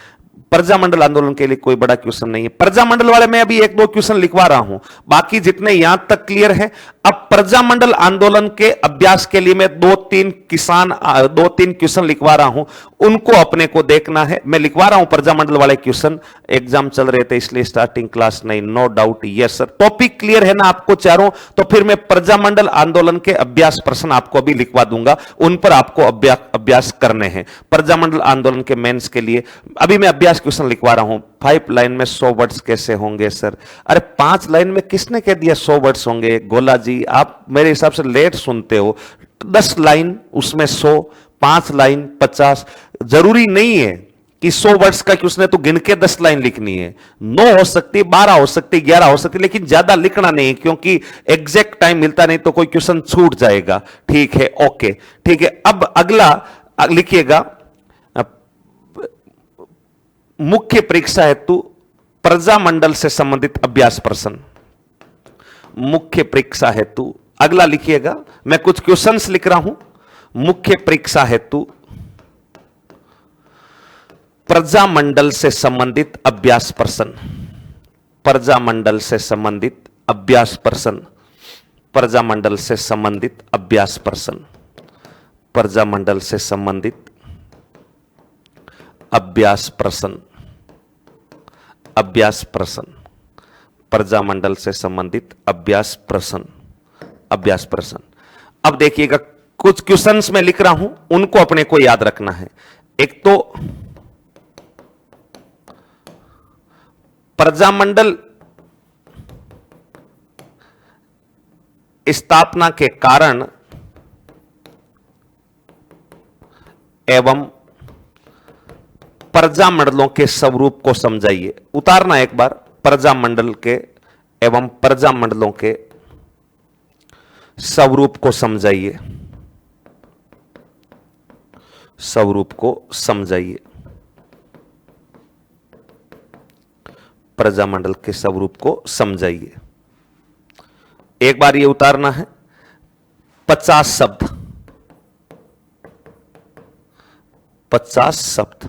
प्रजामंडल आंदोलन के लिए कोई बड़ा क्वेश्चन नहीं है। प्रजामंडल वाले में अभी एक दो क्वेश्चन लिखवा रहा हूं, बाकी जितने यहां तक क्लियर है। अब प्रजामंडल आंदोलन के अभ्यास के लिए मैं दो तीन क्वेश्चन लिखवा रहा हूं, उनको अपने को देखना है। मैं लिखवा रहा हूं प्रजामंडल वाले क्वेश्चन, एग्जाम चल रहे थे इसलिए स्टार्टिंग क्लास नहीं, no doubt. Yes sir, topic clear है ना आपको चारों? तो फिर मैं प्रजामंडल आंदोलन के अभ्यास प्रश्न आपको अभी लिखवा दूंगा, उन पर आपको अभ्यास करने हैं। प्रजामंडल आंदोलन के मेंस के लिए अभी मैं अभ्यास क्वेश्चन लिखवा रहा हूं। 5 लाइन में 100 वर्ड्स कैसे होंगे सर? अरे 5 लाइन में किसने कह दिया 100 वर्ड्स होंगे? गोला जी आप मेरे हिसाब से लेट सुनते हो। 10 लाइन उसमें 100, 5 लाइन 50। जरूरी नहीं है कि 100 वर्ड्स का क्वेश्चन है तो गिन के 10 लाइन लिखनी है। 9 हो सकती है, 12 हो सकती है, 11 हो सकती है, लेकिन ज्यादा लिखना नहीं, क्योंकि एग्जैक्ट टाइम मिलता नहीं तो कोई क्वेश्चन छूट जाएगा। ठीक है, ओके ठीक है। अब अगला लिखिएगा, मुख्य परीक्षा हेतु प्रजामंडल से संबंधित अभ्यास प्रश्न। मुख्य परीक्षा हेतु अगला लिखिएगा, मैं कुछ क्वेश्चंस लिख रहा हूं। मुख्य परीक्षा हेतु प्रजामंडल से संबंधित अभ्यास प्रश्न। प्रजामंडल से संबंधित अभ्यास प्रश्न। प्रजामंडल से संबंधित अभ्यास प्रश्न। प्रजामंडल से संबंधित अभ्यास प्रश्न। अभ्यास प्रश्न। प्रजामंडल से संबंधित अभ्यास प्रश्न। अभ्यास प्रश्न। अब देखिएगा कुछ क्वेश्चंस मैं लिख रहा हूं, उनको अपने को याद रखना है। एक तो प्रजामंडल स्थापना के कारण एवं प्रजामंडलों के स्वरूप को समझाइए। उतारना एक बार, प्रजामंडल के एवं प्रजामंडलों के स्वरूप को समझाइए। स्वरूप को समझाइए। प्रजामंडल के स्वरूप को समझाइए। एक बार ये उतारना है। 50 शब्द, 50 शब्द।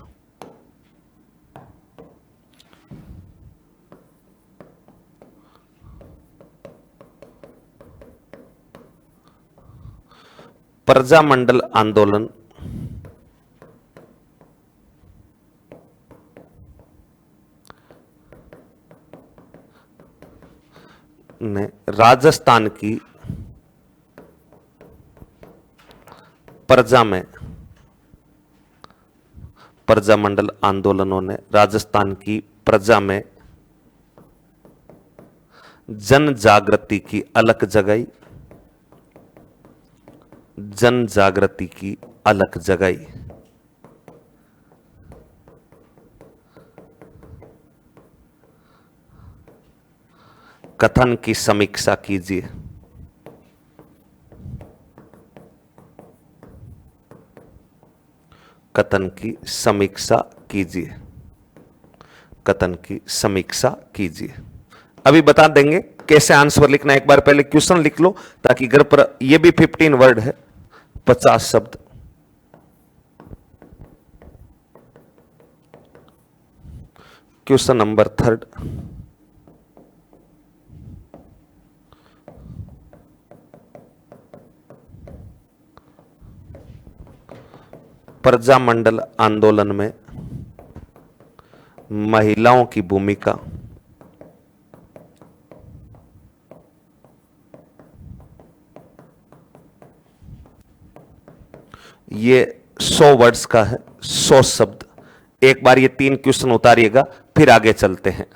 प्रजामंडल आंदोलन ने राजस्थान की प्रजा में, प्रजामंडल आंदोलनों ने राजस्थान की प्रजा में जन जागृति की अलख जगाई। जन जागृति की अलख जगाई। कथन की समीक्षा कीजिए। कथन की समीक्षा कीजिए। कथन की समीक्षा कीजिए। अभी बता देंगे कैसे आंसर लिखना है। एक बार पहले क्वेश्चन लिख लो ताकि घर पर, यह भी 15 वर्ड है, 50 शब्द। Question number 3। प्रजामंडल आंदोलन में महिलाओं की भूमिका। ये 100 वर्ड्स का है, 100 शब्द। एक बार ये 3 क्वेश्चन उतारिएगा, फिर आगे चलते हैं।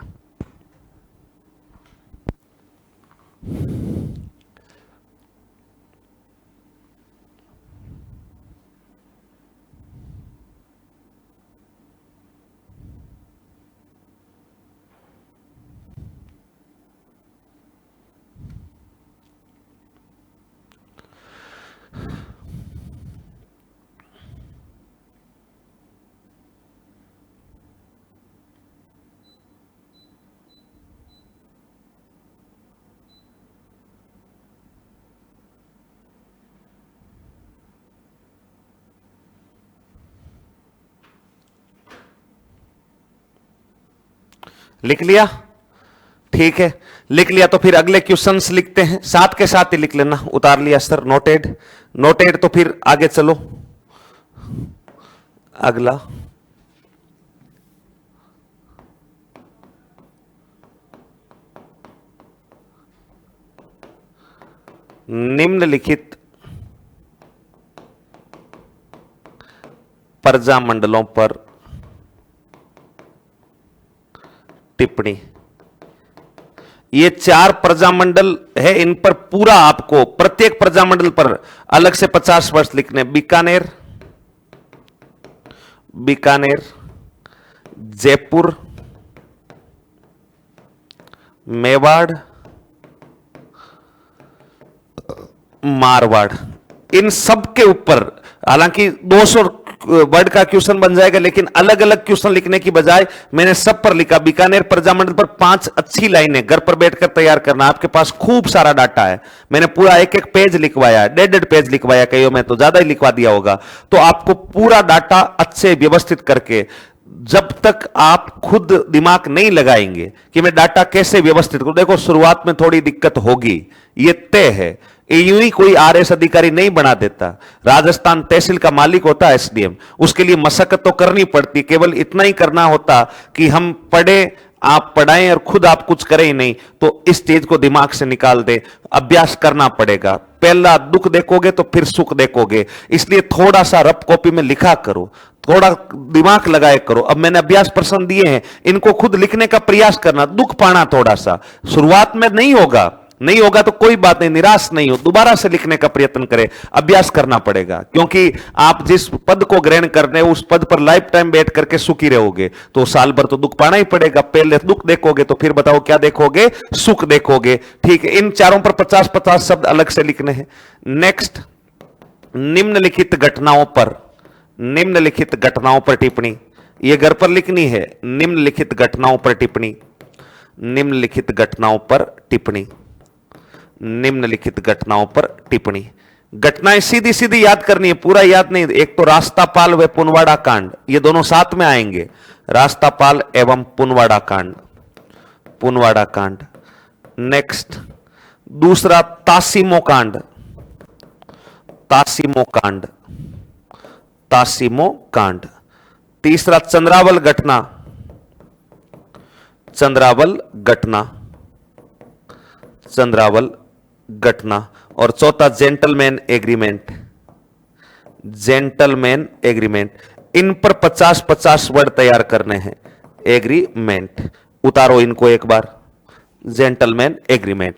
लिख लिया? ठीक है, लिख लिया तो फिर अगले क्वेश्चंस लिखते हैं, साथ के साथ ही लिख लेना। उतार लिया सर, नोटेड। नोटेड तो फिर आगे चलो। अगला, निम्नलिखित प्रजामंडलों पर टिप्पणी। ये 4 प्रजामंडल है, इन पर पूरा आपको प्रत्येक प्रजामंडल पर अलग से 50 वर्ष लिखने। बीकानेर, बीकानेर, जयपुर, मेवाड़, मारवाड़, इन सब के ऊपर हालांकि 200 वर्ड का क्वेश्चन बन जाएगा, लेकिन अलग अलग क्वेश्चन लिखने की बजाय मैंने सब पर लिखा। बीकानेर प्रजामंडल पर 5 अच्छी लाइनें घर पर बैठकर तैयार करना। आपके पास खूब सारा डाटा है, मैंने पूरा एक एक पेज लिखवाया, 1.5 पेज लिखवाया, कईयों में तो ज्यादा ही लिखवा दिया होगा। तो आपको पूरा डाटा अच्छे व्यवस्थित करके, जब तक आप खुद दिमाग नहीं लगाएंगे कि मैं डाटा कैसे व्यवस्थित करूं, देखो शुरुआत में थोड़ी दिक्कत होगी, ये तय है। यूं ही कोई आरएस अधिकारी नहीं बना देता। राजस्थान तहसील का मालिक होता है एसडीएम, उसके लिए मशक्कत तो करनी पड़ती। केवल इतना ही करना होता कि हम पढ़े, आप पढ़ाएं और खुद आप कुछ करें ही नहीं, तो इस चीज को दिमाग से निकाल दे। अभ्यास करना पड़ेगा, पहला दुख देखोगे तो फिर सुख देखोगे। इसलिए थोड़ा सा रफ कॉपी में लिखा करो, थोड़ा दिमाग लगाए करो। अब मैंने अभ्यास प्रश्न दिए हैं, इनको खुद लिखने का प्रयास करना, दुख पाना थोड़ा सा। शुरुआत में नहीं होगा, नहीं होगा तो कोई बात नहीं, निराश नहीं हो, दोबारा से लिखने का प्रयत्न करें। अभ्यास करना पड़ेगा, क्योंकि आप जिस पद को ग्रहण कर रहे हो उस पद पर लाइफ टाइम बैठ करके सुखी रहोगे, तो साल भर तो दुख पाना ही पड़ेगा। पहले दुख देखोगे तो फिर बताओ क्या देखोगे? सुख देखोगे। ठीक है, इन चारों पर 50-50 शब्द अलग से लिखने हैं। नेक्स्ट, निम्नलिखित घटनाओं पर, निम्नलिखित घटनाओं पर टिप्पणी। यह घर पर लिखनी है। निम्नलिखित घटनाओं पर टिप्पणी, निम्नलिखित घटनाओं पर टिप्पणी, निम्नलिखित घटनाओं पर टिप्पणी। घटनाएं सीधी सीधी याद करनी है, पूरा याद नहीं। एक तो रास्तापाल व पुनवाड़ा कांड, ये दोनों साथ में आएंगे। रास्तापाल एवं पुनवाड़ा कांड, पुनवाड़ा कांड। नेक्स्ट, दूसरा तासीमो कांड, तासीमो कांड, तासीमो कांड। तीसरा चंद्रावल घटना, चंद्रावल घटना, चंद्रावल घटना। और चौथा जेंटलमैन एग्रीमेंट, जेंटलमैन एग्रीमेंट। इन पर 50-50 वर्ड तैयार करने हैं। एग्रीमेंट, उतारो इनको एक बार। Gentleman agreement.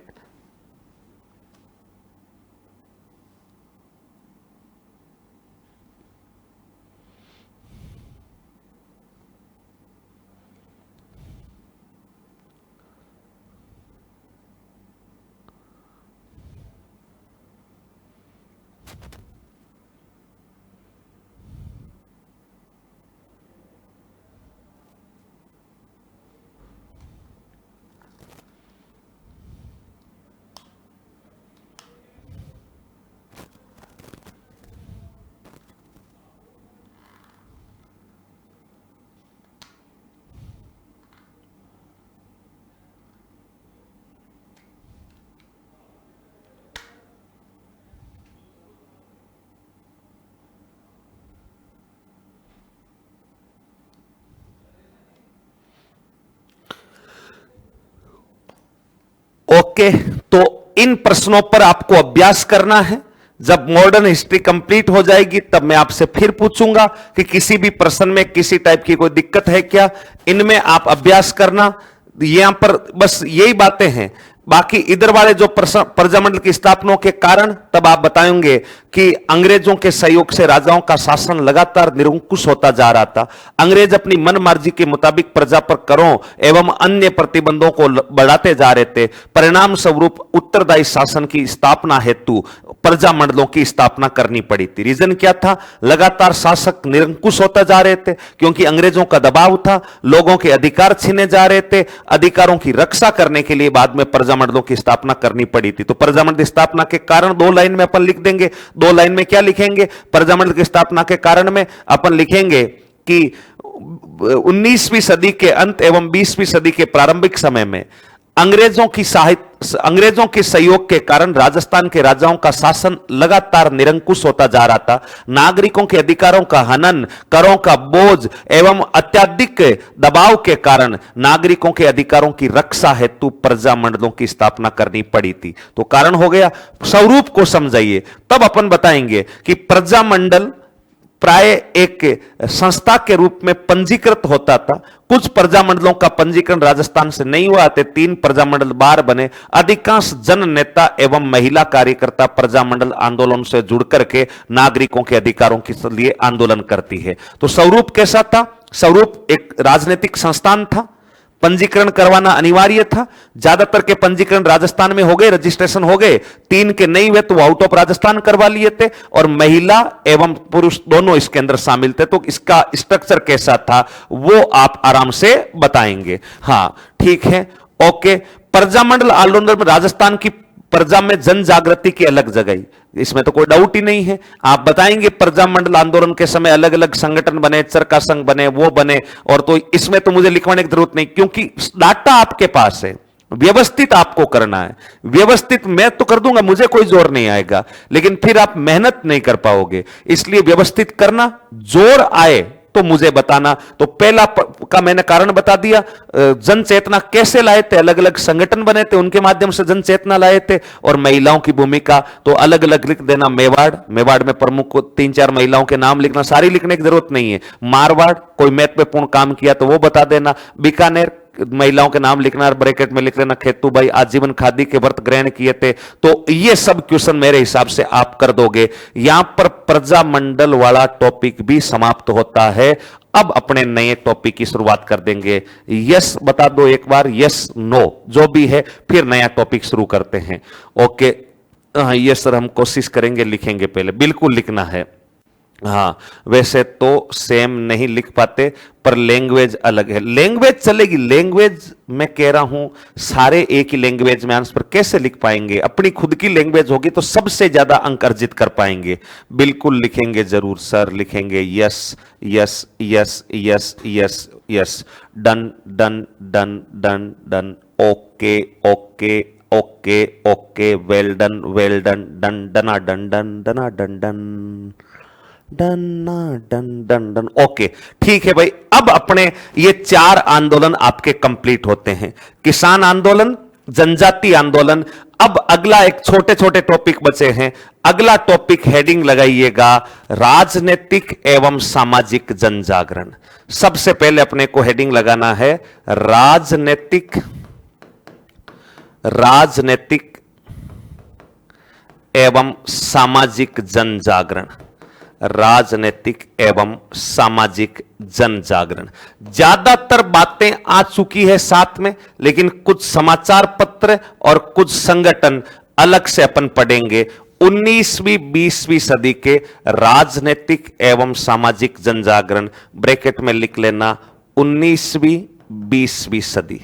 ओके, तो इन प्रश्नों पर आपको अभ्यास करना है। जब मॉडर्न हिस्ट्री कंप्लीट हो जाएगी तब मैं आपसे फिर पूछूंगा कि किसी भी प्रश्न में किसी टाइप की कोई दिक्कत है क्या, इनमें आप अभ्यास करना। यहां पर बस यही बातें हैं। बाकी इधर वाले जो प्रजामंडल की स्थापना के कारण, तब आप बताएंगे कि अंग्रेजों के सहयोग से राजाओं का शासन लगातार निरंकुश होता जा रहा था। अंग्रेज अपनी मनमर्जी के मुताबिक प्रजा पर करों एवं अन्य प्रतिबंधों को बढ़ाते जा रहे थे। परिणाम स्वरूप उत्तरदायी शासन की स्थापना हेतु प्रजामंडलों की स्थापना करनी पड़ी थी। रीजन क्या था? लगातार शासक निरंकुश होता जा रहे थे, क्योंकि अंग्रेजों का दबाव था, लोगों के अधिकार छीने जा रहे थे। अधिकारों की रक्षा करने के लिए बाद में प्रजामंडलों की स्थापना करनी पड़ी थी। तो प्रजामंडल स्थापना के कारण 2 लाइन में अपन लिख देंगे। 2 लाइन में क्या लिखेंगे? प्रजामंडल की स्थापना के कारण में अपन लिखेंगे कि 19वीं सदी के अंत एवं 20वीं सदी के प्रारंभिक समय में अंग्रेजों के सहयोग के कारण राजस्थान के राजाओं का शासन लगातार निरंकुश होता जा रहा था। नागरिकों के अधिकारों का हनन, करों का बोझ एवं अत्यधिक दबाव के कारण नागरिकों के अधिकारों की रक्षा हेतु प्रजामंडलों की स्थापना करनी पड़ी थी। तो कारण हो गया। स्वरूप को समझाइए, तब अपन बताएंगे कि प्रजामंडल प्राय एक संस्था के रूप में पंजीकृत होता था। कुछ प्रजामंडलों का पंजीकरण राजस्थान से नहीं हुआ थे। 3 प्रजामंडल बाहर बने। अधिकांश जन नेता एवं महिला कार्यकर्ता प्रजामंडल आंदोलन से जुड़ करके नागरिकों के अधिकारों के लिए आंदोलन करती है। तो स्वरूप कैसा था? स्वरूप एक राजनीतिक संस्थान था। पंजीकरण करवाना अनिवार्य था। ज्यादातर के पंजीकरण राजस्थान में हो गए, रजिस्ट्रेशन हो गए। 3 के नहीं हुए तो आउट ऑफ राजस्थान करवा लिए थे, और महिला एवं पुरुष दोनों इसके अंदर शामिल थे। तो इसका स्ट्रक्चर कैसा था वो आप आराम से बताएंगे। हां ठीक है, ओके। प्रजामंडल आंदोलन में राजस्थान की प्रजा में जन जागृति की अलग जगह, इसमें तो कोई डाउट ही नहीं है। आप बताएंगे प्रजामंडल आंदोलन के समय अलग अलग संगठन बने, चरखा संघ बने, वो बने, और तो इसमें तो मुझे लिखवाने की जरूरत नहीं, क्योंकि डाटा आपके पास है। व्यवस्थित आपको करना है। व्यवस्थित मैं तो कर दूंगा, मुझे कोई जोर नहीं आएगा, लेकिन फिर आप मेहनत नहीं कर पाओगे। इसलिए व्यवस्थित करना, जोर आए तो मुझे बताना। तो पहला का मैंने कारण बता दिया। जन चेतना कैसे लाए थे? अलग अलग संगठन बने थे, उनके माध्यम से जन चेतना लाए थे। और महिलाओं की भूमिका तो अलग अलग लिख देना। मेवाड़ में प्रमुख 3-4 महिलाओं के नाम लिखना, सारी लिखने की जरूरत नहीं है। मारवाड़ कोई महत्वपूर्ण काम किया तो वो बता देना। बीकानेर महिलाओं के नाम लिखना, ब्रैकेट में लिख लेना खेतूबाई आजीवन खादी के व्रत ग्रहण किए थे। तो ये सब क्वेश्चन मेरे हिसाब से आप कर दोगे। यहां पर प्रजामंडल वाला टॉपिक भी समाप्त होता है। अब अपने नए टॉपिक की शुरुआत कर देंगे। यस बता दो एक बार, यस नो जो भी है, फिर नया टॉपिक शुरू करते हैं। ओके, यस सर हम कोशिश करेंगे, लिखेंगे पहले, बिल्कुल लिखना है। हाँ वैसे तो सेम नहीं लिख पाते, पर लैंग्वेज अलग है। लैंग्वेज चलेगी, लैंग्वेज मैं कह रहा हूं सारे एक ही लैंग्वेज में आंसर कैसे लिख पाएंगे? अपनी खुद की लैंग्वेज होगी तो सबसे ज्यादा अंक अर्जित कर पाएंगे। बिल्कुल लिखेंगे जरूर सर, लिखेंगे। Yes yes yes yes yes yes, done done done done done, okay okay okay okay, well done done done done done done done done done done done done. Okay ठीक है भाई। अब अपने ये 4 आंदोलन आपके कंप्लीट होते हैं। किसान आंदोलन, जनजाति आंदोलन। अब अगला एक छोटे छोटे टॉपिक बचे हैं। अगला टॉपिक हेडिंग लगाइएगा, राजनीतिक एवं सामाजिक जन जागरण। सबसे पहले अपने को हेडिंग लगाना है राजनीतिक एवं सामाजिक जन जागरण। राजनीतिक एवं सामाजिक जन जागरण। ज्यादातर बातें आ चुकी है साथ में, लेकिन कुछ समाचार पत्र और कुछ संगठन अलग से अपन पढ़ेंगे। 19वीं 20वीं सदी के राजनीतिक एवं सामाजिक जन जागरण, ब्रैकेट में लिख लेना 19वीं 20वीं सदी।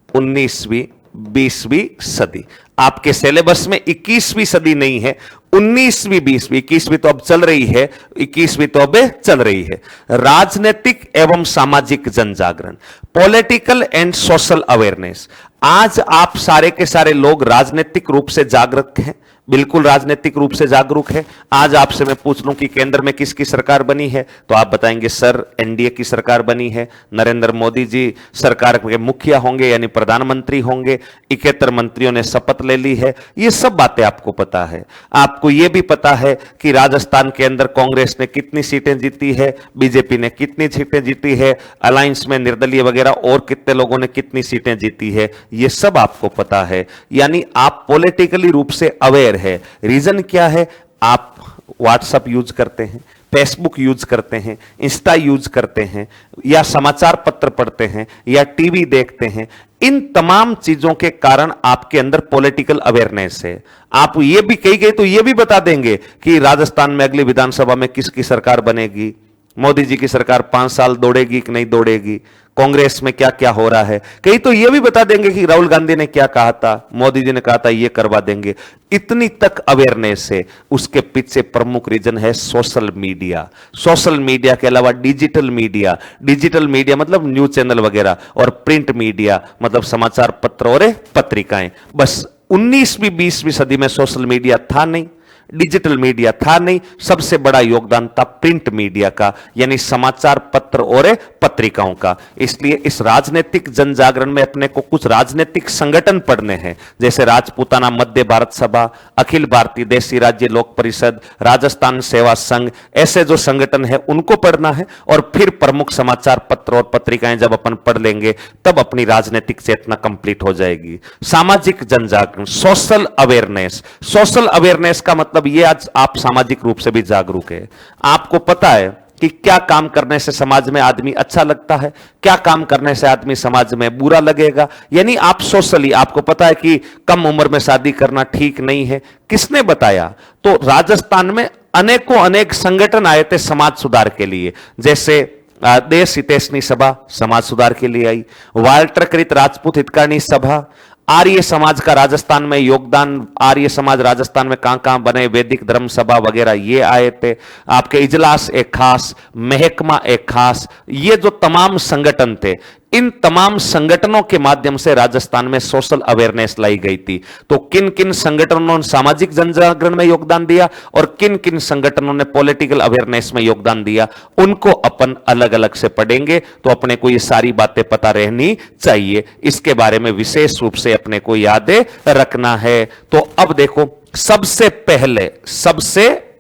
19वीं 20वीं सदी। आपके सिलेबस में 21वीं सदी नहीं है, 19वीं 20वीं। 21वीं तो अब चल रही है, 21वीं तो अब चल रही है। राजनीतिक एवं सामाजिक जन जागरण, पॉलिटिकल एंड सोशल अवेयरनेस। आज आप सारे के सारे लोग राजनीतिक रूप से जागरूक हैं, बिल्कुल राजनीतिक रूप से जागरूक है। आज आपसे मैं पूछ लूं कि केंद्र में किसकी सरकार बनी है, तो आप बताएंगे सर एनडीए की सरकार बनी है, नरेंद्र मोदी जी सरकार के मुखिया होंगे यानी प्रधानमंत्री होंगे, 71 मंत्रियों ने शपथ ले ली है। ये सब बातें आपको पता है। आपको यह भी पता है कि राजस्थान के अंदर कांग्रेस ने कितनी सीटें जीती है, बीजेपी ने कितनी सीटें जीती है, अलायंस में निर्दलीय वगैरह और कितने लोगों ने कितनी सीटें जीती है, यह सब आपको पता है। यानी आप पॉलिटिकली रूप से अवेयर है। रीजन क्या है, आप व्हाट्सएप यूज करते हैं, फेसबुक यूज करते हैं, इंस्टा यूज करते हैं, या समाचार पत्र पढ़ते हैं, या टीवी देखते हैं। इन तमाम चीजों के कारण आपके अंदर पॉलिटिकल अवेयरनेस है। आप ये भी कही गई तो ये भी बता देंगे कि राजस्थान में अगली विधानसभा में किसकी सरकार बनेगी, मोदी जी की सरकार 5 साल दौड़ेगी कि नहीं दौड़ेगी, कांग्रेस में क्या क्या हो रहा है। कई तो यह भी बता देंगे कि राहुल गांधी ने क्या कहा था, मोदी जी ने कहा था, ये करवा देंगे। इतनी तक अवेयरनेस है। उसके पीछे प्रमुख रीजन है सोशल मीडिया। सोशल मीडिया के अलावा डिजिटल मीडिया, डिजिटल मीडिया मतलब न्यूज चैनल वगैरह, और प्रिंट मीडिया मतलब समाचार पत्र और पत्रिकाएं। बस 19वीं 20वीं सदी में सोशल मीडिया था नहीं, डिजिटल मीडिया था नहीं, सबसे बड़ा योगदान था प्रिंट मीडिया का, यानी समाचार पत्र और पत्रिकाओं का। इसलिए इस राजनीतिक जन जागरण में अपने को कुछ राजनीतिक संगठन पढ़ने हैं, जैसे राजपूताना मध्य भारत सभा, अखिल भारतीय देशी राज्य लोक परिषद, राजस्थान सेवा संघ, ऐसे जो संगठन है उनको पढ़ना है। और फिर प्रमुख समाचार पत्र और पत्रिकाएं जब अपन पढ़ लेंगे तब अपनी राजनीतिक चेतना कंप्लीट हो जाएगी। सामाजिक जन जागरण, सोशल अवेयरनेस। सोशल अवेयरनेस का मतलब ये आज आप सामाजिक रूप से भी जागरूक है। आपको पता है कि क्या काम करने से समाज में आदमी अच्छा लगता है, क्या काम करने से आदमी समाज में बुरा लगेगा। यानी आप सोशली, आपको पता है कि कम उम्र में शादी करना ठीक नहीं है। किसने बताया? तो राजस्थान में अनेकों अनेक संगठन आए थे समाज सुधार के लिए, जैसे देश हितैषणी सभा समाज सुधार के लिए आई, वाल्टरकृत राजपूत हितकारिणी सभा, आर्य समाज का राजस्थान में योगदान, आर्य समाज राजस्थान में कहां कहां बने, वैदिक धर्म सभा वगैरह ये आए थे। आपके इजलास एक खास, महकमा एक खास, ये जो तमाम संगठन थे, इन तमाम संगठनों के माध्यम से राजस्थान में सोशल अवेयरनेस लाई गई थी। तो किन किन संगठनों ने सामाजिक जनजागरण में योगदान दिया और किन किन संगठनों ने पॉलिटिकल अवेयरनेस में योगदान दिया, उनको अपन अलग अलग से पढ़ेंगे तो अपने को ये सारी बातें पता रहनी चाहिए। इसके बारे में विशेष रूप से अपने को याद रखना है। तो अब देखो, सबसे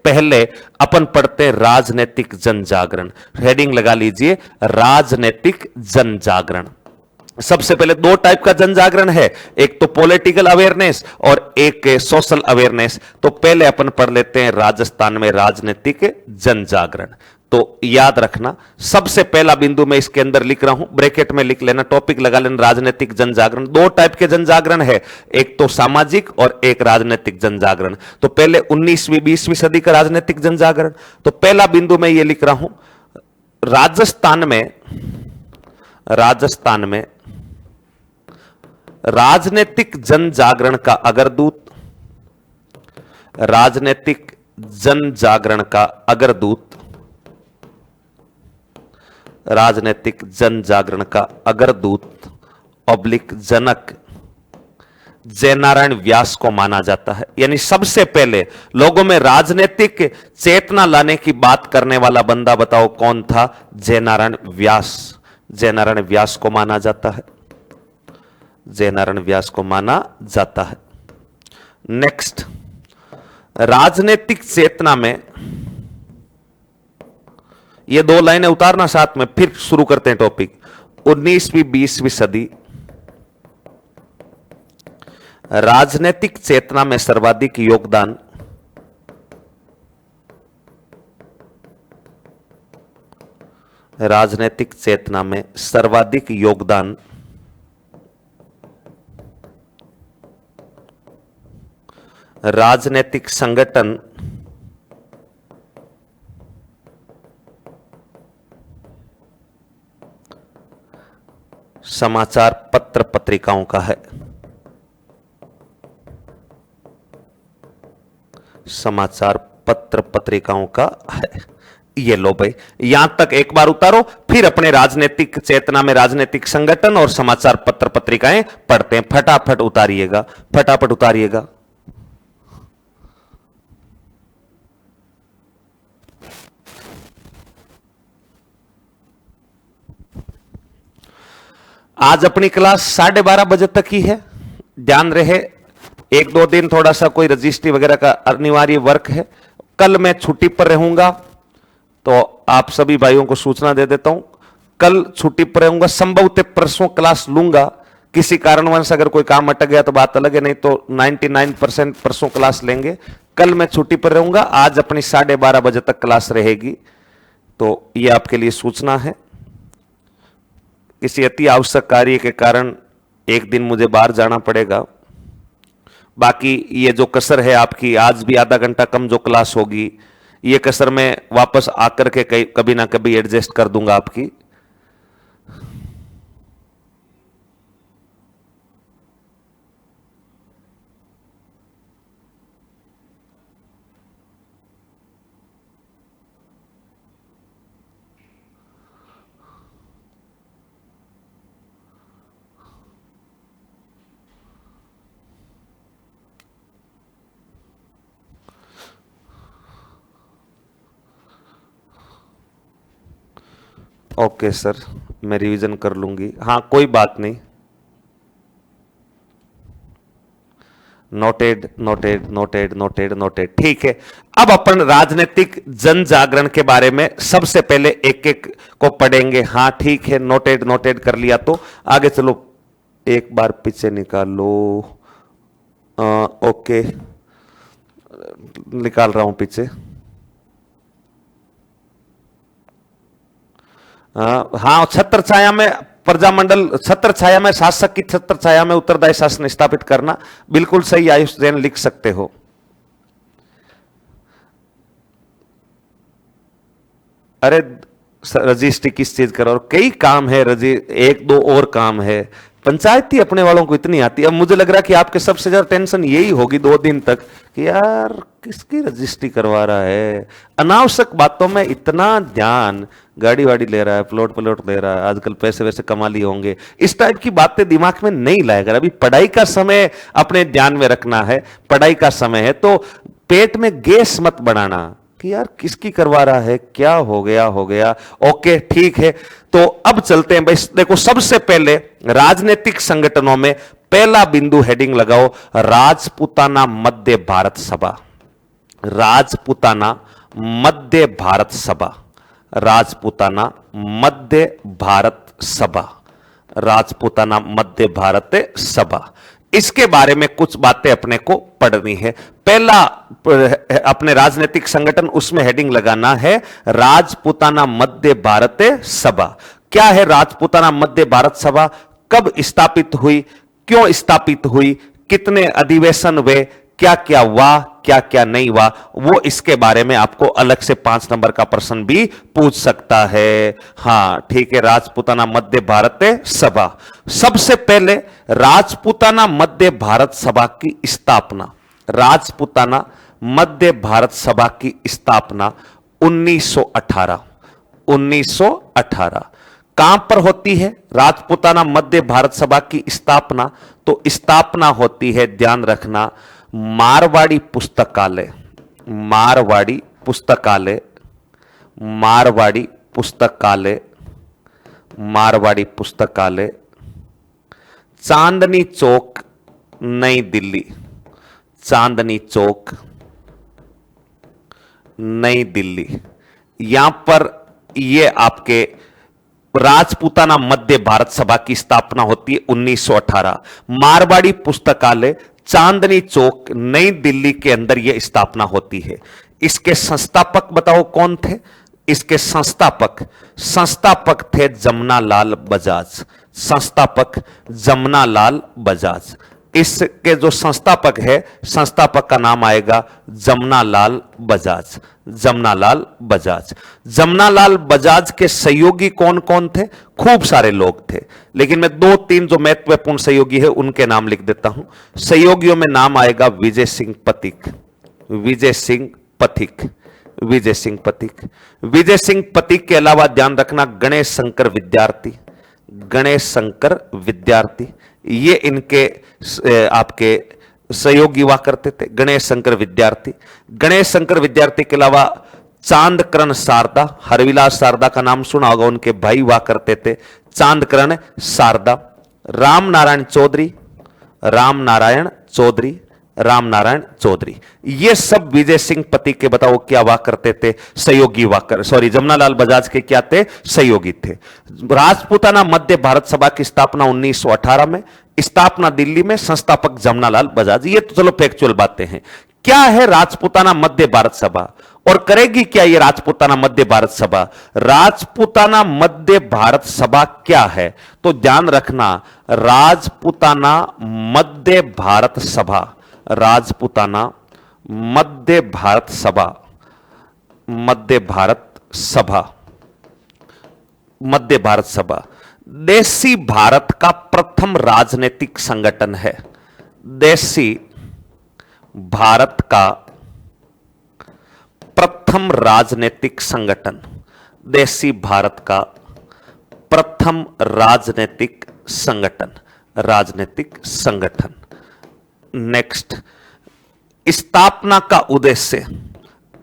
पहले अपन पढ़ते हैं राजनीतिक जन जागरण। हेडिंग लगा लीजिए, राजनीतिक जन जागरण। सबसे पहले 2 टाइप का जन जागरण है, एक तो पॉलिटिकल अवेयरनेस और एक सोशल अवेयरनेस। तो पहले अपन पढ़ लेते हैं राजस्थान में राजनीतिक जन जागरण। तो याद रखना, सबसे पहला बिंदु मैं इसके अंदर लिख रहा हूं, ब्रैकेट में लिख लेना, टॉपिक लगा लेना, राजनीतिक जन जागरण। 2 टाइप के जन जागरण है, एक तो सामाजिक और एक राजनीतिक जन जागरण। तो पहले 19वीं 20वीं सदी का राजनीतिक जन जागरण। तो पहला बिंदु मैं ये लिख रहा हूं, राजस्थान में राजनीतिक जन जागरण का अग्रदूत, राजनीतिक जन जागरण का अग्रदूत, राजनीतिक जन जागरण का अग्रदूत ऑब्लिक जनक जयनारायण व्यास को माना जाता है। यानी सबसे पहले लोगों में राजनीतिक चेतना लाने की बात करने वाला बंदा बताओ कौन था? जयनारायण व्यास। जयनारायण व्यास को माना जाता है, जयनारायण व्यास को माना जाता है। नेक्स्ट, राजनीतिक चेतना में, ये 2 लाइनें उतारना साथ में, फिर शुरू करते हैं टॉपिक। 19वीं 20वीं सदी राजनीतिक चेतना में सर्वाधिक योगदान राजनीतिक चेतना में सर्वाधिक योगदान राजनीतिक संगठन समाचार पत्र पत्रिकाओं का है। समाचार पत्र पत्रिकाओं का है। ये लो भाई, यहां तक एक बार उतारो, फिर अपने राजनीतिक चेतना में राजनीतिक संगठन और समाचार पत्र पत्रिकाएं पढ़ते हैं। फटाफट उतारिएगा, फटाफट उतारिएगा। आज अपनी क्लास 12:30 तक ही है, ध्यान रहे। एक दो दिन थोड़ा सा कोई रजिस्ट्री वगैरह का अनिवार्य वर्क है, कल मैं छुट्टी पर रहूंगा, तो आप सभी भाइयों को सूचना दे देता हूं, कल छुट्टी पर रहूंगा। संभवतः परसों क्लास लूंगा, किसी कारणवश अगर कोई काम अटक गया तो बात अलग है, नहीं तो 99% परसों क्लास लेंगे। कल मैं छुट्टी पर रहूंगा, आज अपनी 12:30 तक क्लास रहेगी, तो यह आपके लिए सूचना है। किसी अति आवश्यक कार्य के कारण एक दिन मुझे बाहर जाना पड़ेगा, बाकी ये जो कसर है आपकी, आज भी आधा घंटा कम जो क्लास होगी, ये कसर मैं वापस आकर के कभी ना कभी एडजस्ट कर दूंगा आपकी। ओके सर, मैं रिवीजन कर लूंगी, हाँ कोई बात नहीं। Noted noted noted noted noted, ठीक है। अब अपन राजनीतिक जन जागरण के बारे में सबसे पहले एक एक को पढ़ेंगे। हाँ ठीक है, नोटेड नोटेड कर लिया, तो आगे चलो, एक बार पीछे निकालो। ओके, निकाल रहा हूं पीछे। हाँ, छत्र छाया में प्रजामंडल, छत्र छाया में शासक की छत्र छाया में उत्तरदायी शासन स्थापित करना, बिल्कुल सही आयुष जैन, लिख सकते हो। अरे रजिस्ट्री किस चीज करो, और कई काम है एक दो और काम है, पंचायती अपने वालों को इतनी आती है। अब मुझे लग रहा है कि आपके सबसे ज्यादा टेंशन यही होगी 2 दिन तक कि यार किसकी रजिस्ट्री करवा रहा है, अनावश्यक बातों में इतना ध्यान, गाड़ी वाड़ी ले रहा है, प्लॉट ले रहा है, आजकल पैसे वैसे कमा लिए होंगे, इस टाइप की बातें दिमाग में नहीं लाएगा। अभी पढ़ाई का समय अपने ध्यान में रखना है, पढ़ाई का समय है, तो पेट में गैस मत बढ़ाना कि यार किसकी करवा रहा है, क्या हो गया। ओके ठीक है, तो अब चलते हैं भाई। देखो, सबसे पहले राजनीतिक संगठनों में पहला बिंदु हेडिंग लगाओ, राजपूताना मध्य भारत सभा। राजपूताना मध्य भारत सभा, राजपूताना मध्य भारत सभा, राजपूताना मध्य भारत सभा। इसके बारे में कुछ बातें अपने को पढ़नी है। पहला अपने राजनीतिक संगठन, उसमें हेडिंग लगाना है राजपूताना मध्य भारत सभा। क्या है राजपूताना मध्य भारत सभा, कब स्थापित हुई, क्यों स्थापित हुई, कितने अधिवेशन हुए, क्या क्या हुआ, क्या क्या नहीं हुआ, वो इसके बारे में आपको अलग से 5 नंबर का प्रश्न भी पूछ सकता है। हां ठीक है, राजपूताना मध्य भारत सभा। सबसे पहले राजपूताना मध्य भारत सभा की स्थापना, राजपूताना मध्य भारत सभा की स्थापना 1918। 1918 कहां पर होती है राजपूताना मध्य भारत सभा की स्थापना? तो स्थापना होती है, ध्यान रखना, मारवाड़ी पुस्तकालय, मारवाड़ी पुस्तकालय, मारवाड़ी पुस्तकालय, मारवाड़ी पुस्तकालय, चांदनी चौक, नई दिल्ली, चांदनी चौक, नई दिल्ली। यहां पर ये आपके राजपूताना मध्य भारत सभा की स्थापना होती है 1918। मारवाड़ी पुस्तकालय, चांदनी चौक, नई दिल्ली के अंदर यह स्थापना होती है। इसके संस्थापक बताओ कौन थे? इसके संस्थापक थे जमनालाल बजाज, संस्थापक जमनालाल बजाज। इसके जो संस्थापक है, संस्थापक का नाम आएगा जमनालाल बजाज, जमनालाल बजाज। जमनालाल बजाज के सहयोगी कौन कौन थे? खूब सारे लोग थे, लेकिन मैं 2-3 जो महत्वपूर्ण सहयोगी है उनके नाम लिख देता हूं। सहयोगियों में नाम आएगा विजय सिंह पथिक, विजय सिंह पथिक, विजय सिंह पथिक। विजय सिंह पथिक के अलावा ध्यान रखना गणेश शंकर विद्यार्थी, गणेश शंकर विद्यार्थी, ये इनके आपके सहयोगी हुआ करते थे, गणेश शंकर विद्यार्थी। गणेश शंकर विद्यार्थी के अलावा चांदकरण शारदा, हरविलास शारदा का नाम सुना होगा, उनके भाई हुआ करते थे चांदकरण शारदा, राम नारायण चौधरी, राम नारायण चौधरी, राम नारायण चौधरी, ये सब विजय सिंह पति के बताओ क्या हुआ करते थे, सहयोगी हुआ कर, सॉरी जमनालाल बजाज के क्या थे, सहयोगी थे। राजपूताना मध्य भारत सभा की स्थापना 1918 में, स्थापना दिल्ली में, संस्थापक जमनालाल बजाज। ये तो चलो फैक्चुअल बातें हैं। क्या है राजपूताना मध्य भारत सभा और करेगी क्या ये राजपूताना मध्य भारत सभा? राजपूताना मध्य भारत सभा क्या है? तो ध्यान रखना, राजपूताना मध्य भारत सभा, राजपूताना मध्य भारत सभा, मध्य भारत सभा, मध्य भारत सभा देशी भारत का प्रथम राजनीतिक संगठन है। देशी भारत का प्रथम राजनीतिक संगठन, देशी भारत का प्रथम राजनीतिक संगठन, राजनीतिक संगठन। नेक्स्ट, स्थापना का उद्देश्य,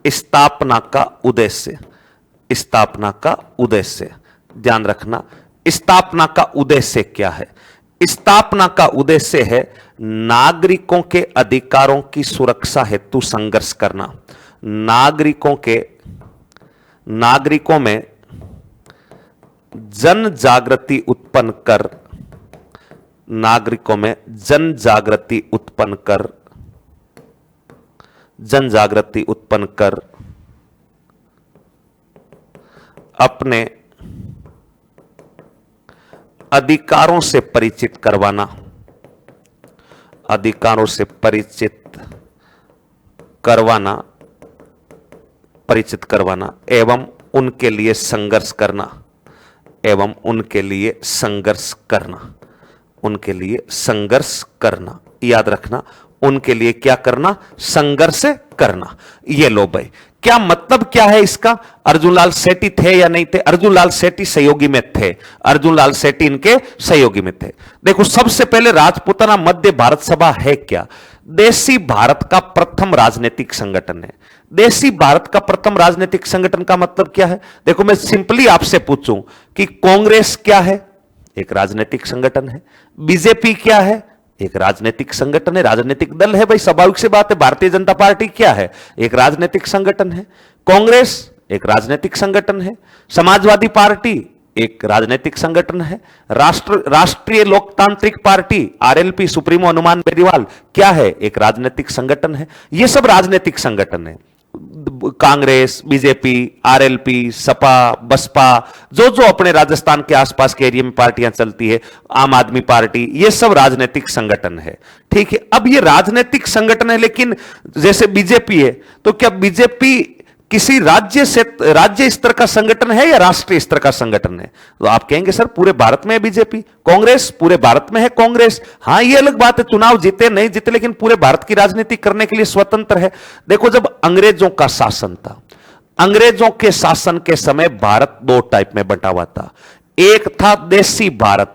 स्थापना का उद्देश्य, स्थापना का उद्देश्य ध्यान रखना, स्थापना का उद्देश्य क्या है? स्थापना का उद्देश्य है नागरिकों के अधिकारों की सुरक्षा हेतु संघर्ष करना, नागरिकों में जन जागृति उत्पन्न कर, नागरिकों में जन जागृति उत्पन्न कर, जन जागृति उत्पन्न कर अपने अधिकारों से परिचित करवाना, अधिकारों से परिचित करवाना, परिचित करवाना एवं उनके लिए संघर्ष करना, एवं उनके लिए संघर्ष करना, उनके लिए संघर्ष करना। याद रखना, उनके लिए क्या करना? संघर्ष करना। ये लो भाई, क्या मतलब क्या है इसका? अर्जुनलाल सेठी थे या नहीं थे? अर्जुनलाल सेठी सहयोगी में थे, अर्जुनलाल सेठी इनके सहयोगी में थे। देखो, सबसे पहले राजपूताना मध्य भारत सभा है क्या? देशी भारत का प्रथम राजनीतिक संगठन है। देशी भारत का प्रथम राजनीतिक संगठन का मतलब क्या है? देखो, मैं सिंपली आपसे पूछूं कि कांग्रेस क्या है? एक राजनीतिक संगठन है। बीजेपी क्या है? एक राजनीतिक संगठन है, राजनीतिक दल है भाई, स्वाभाविक सी बात है। भारतीय जनता पार्टी क्या है? एक राजनीतिक संगठन है। कांग्रेस एक राजनीतिक संगठन है। समाजवादी पार्टी एक राजनीतिक संगठन है। राष्ट्रीय लोकतांत्रिक party RLP supremo Hanuman Beniwal क्या है? एक राजनीतिक संगठन है। ये सब राजनीतिक संगठन है। कांग्रेस, बीजेपी, आरएलपी, सपा, बसपा, जो जो अपने राजस्थान के आसपास के एरिया में पार्टियां चलती है, आम आदमी पार्टी, ये सब राजनीतिक संगठन है। ठीक है, अब ये राजनीतिक संगठन है, लेकिन जैसे बीजेपी है, तो क्या बीजेपी किसी राज्य स्तर का संगठन है या राष्ट्रीय स्तर का संगठन है? तो आप कहेंगे सर पूरे भारत में है बीजेपी। कांग्रेस पूरे भारत में है कांग्रेस। हां, ये अलग बात है, चुनाव जीते नहीं जीते, लेकिन पूरे भारत की राजनीति करने के लिए स्वतंत्र है। देखो, जब अंग्रेजों का शासन था, अंग्रेजों के शासन के समय भारत दो टाइप में बंटा हुआ था। एक था देशी भारत,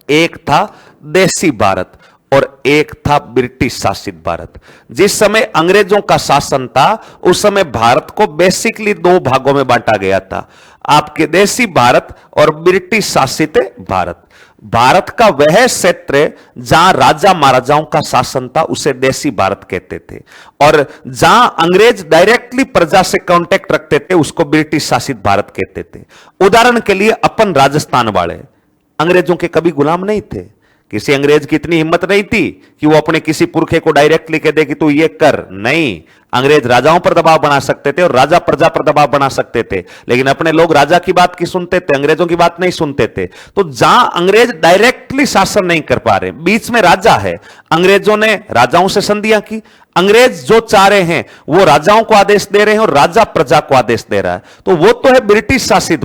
एक था देशी भारत और एक था ब्रिटिश शासित भारत। जिस समय अंग्रेजों का शासन था, उस समय भारत को बेसिकली दो भागों में बांटा गया था, आपके देशी भारत और ब्रिटिश शासित भारत। भारत का वह क्षेत्र जहां राजा महाराजाओं का शासन था उसे देशी भारत कहते थे, और जहां अंग्रेज डायरेक्टली प्रजा से कांटेक्ट रखते थे उसको ब्रिटिश शासित भारत कहते थे। उदाहरण के लिए अपन राजस्थान वाले अंग्रेजों के कभी गुलाम नहीं थे। किसी अंग्रेज की इतनी हिम्मत नहीं थी कि वो अपने किसी पुरखे को डायरेक्टली कह दे कि तू ये कर। नहीं, अंग्रेज राजाओं पर दबाव बना सकते थे और राजा प्रजा पर दबाव बना सकते थे, लेकिन अपने लोग राजा की बात की सुनते थे, अंग्रेजों की बात नहीं सुनते थे। तो जहां अंग्रेज डायरेक्टली शासन नहीं कर पा रहे, बीच में राजा है, अंग्रेजों ने राजाओं से संधियां की। अंग्रेज जो चाह रहे हैं वो राजाओं को आदेश दे रहे हैं और राजा प्रजा को आदेश दे रहा है, तो वो तो है ब्रिटिश शासित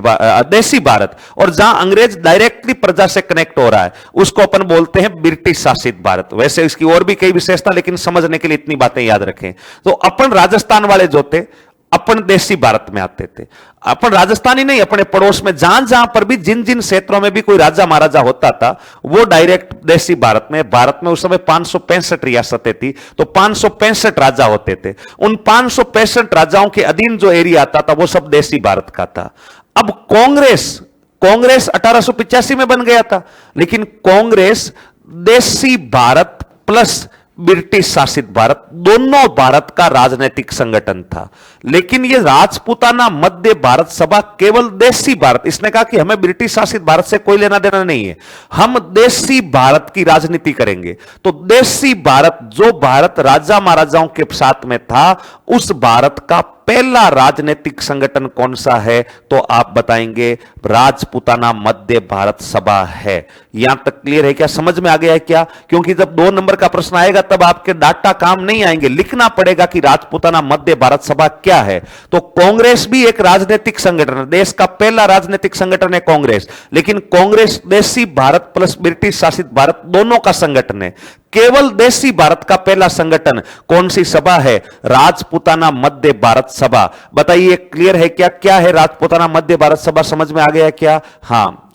देशी भारत। और जहां अंग्रेज डायरेक्टली प्रजा से कनेक्ट हो रहा है उसको अपन बोलते हैं ब्रिटिश शासित भारत। वैसे इसकी और भी कई विशेषता, लेकिन समझने के लिए इतनी बातें याद रखें। तो अपन राजस्थान वाले जो थे अपन देशी भारत में आते थे। अपन राजस्थानी नहीं, अपने पड़ोस में जहां जहां पर भी जिन जिन क्षेत्रों में भी कोई राजा महाराजा होता था वो डायरेक्ट देशी भारत में। भारत में उस समय 565 रियासतें थी, तो 565 राजा होते थे। उन 565 राजाओं के अधीन जो एरिया आता था वो सब देशी भारत का था। अब कांग्रेस कांग्रेस 1885 में बन गया था, लेकिन कांग्रेस देशी भारत प्लस ब्रिटिश शासित भारत, दोनों भारत का राजनीतिक संगठन था। लेकिन यह राजपूताना मध्य भारत सभा केवल देशी भारत, इसने कहा कि हमें ब्रिटिश शासित भारत से कोई लेना देना नहीं है, हम देशी भारत की राजनीति करेंगे। तो देशी भारत, जो भारत राजा महाराजाओं के साथ में था, उस भारत का पहला राजनीतिक संगठन कौन सा है? तो आप बताएंगे राजपूताना मध्य भारत सभा है। यहां तक क्लियर है क्या? समझ में आ गया है क्या? क्योंकि जब 2 नंबर का प्रश्न आएगा तब आपके डाटा काम नहीं आएंगे, लिखना पड़ेगा कि राजपूताना मध्य भारत सभा क्या है। तो कांग्रेस भी एक राजनीतिक संगठन है, देश का पहला राजनीतिक संगठन है कांग्रेस, लेकिन कांग्रेस देशी भारत प्लस ब्रिटिश शासित भारत दोनों का संगठन है। केवल देशी भारत का पहला संगठन कौन सी सभा है? राजपूताना मध्य भारत सभा। बताइए क्लियर है क्या? क्या है राजपूताना मध्य भारत सभा? समझ में आ गया क्या? हाँ।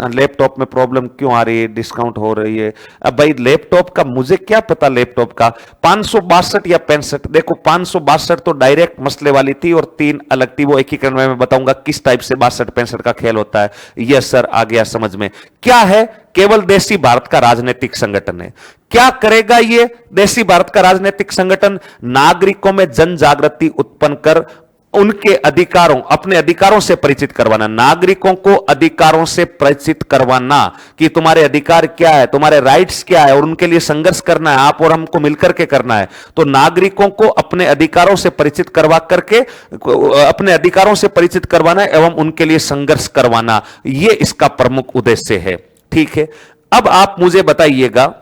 लैपटॉप में प्रॉब्लम क्यों आ रही है? डिस्काउंट हो रही है। अब भाई लैपटॉप का मुझे क्या पता, लैपटॉप का 562 या 65। देखो 562 तो डायरेक्ट मसले वाली थी और 3 अलग थी, वो एकीकरण में मैं बताऊंगा किस टाइप से 62-65 का खेल होता है। यस सर, आ गया समझ में। क्या है? केवल देशी भारत का राजनीतिक संगठन है। क्या करेगा ये देशी भारत का राजनीतिक संगठन? नागरिकों में जन जागृति उत्पन्न कर उनके अधिकारों, अपने अधिकारों से परिचित करवाना, नागरिकों को अधिकारों से परिचित करवाना कि तुम्हारे अधिकार क्या है, तुम्हारे राइट्स क्या है, और उनके लिए संघर्ष करना है, आप और हमको मिलकर के करना है। तो नागरिकों को अपने अधिकारों से परिचित करवा करके अपने अधिकारों से परिचित करवाना एवं उनके लिए संघर्ष करवाना, यह इसका प्रमुख उद्देश्य है। ठीक है, अब आप मुझे बताइएगा,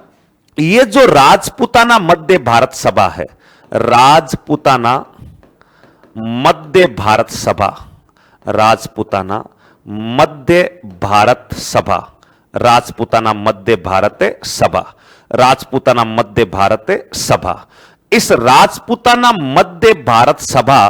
यह जो राजपूताना मध्य भारत सभा है, राजपूताना मध्य भारत सभा, राजपूताना मध्य भारत सभा, राजपूताना मध्य भारत सभा, राजपूताना मध्य भारत सभा। इस राजपूताना मध्य भारत सभा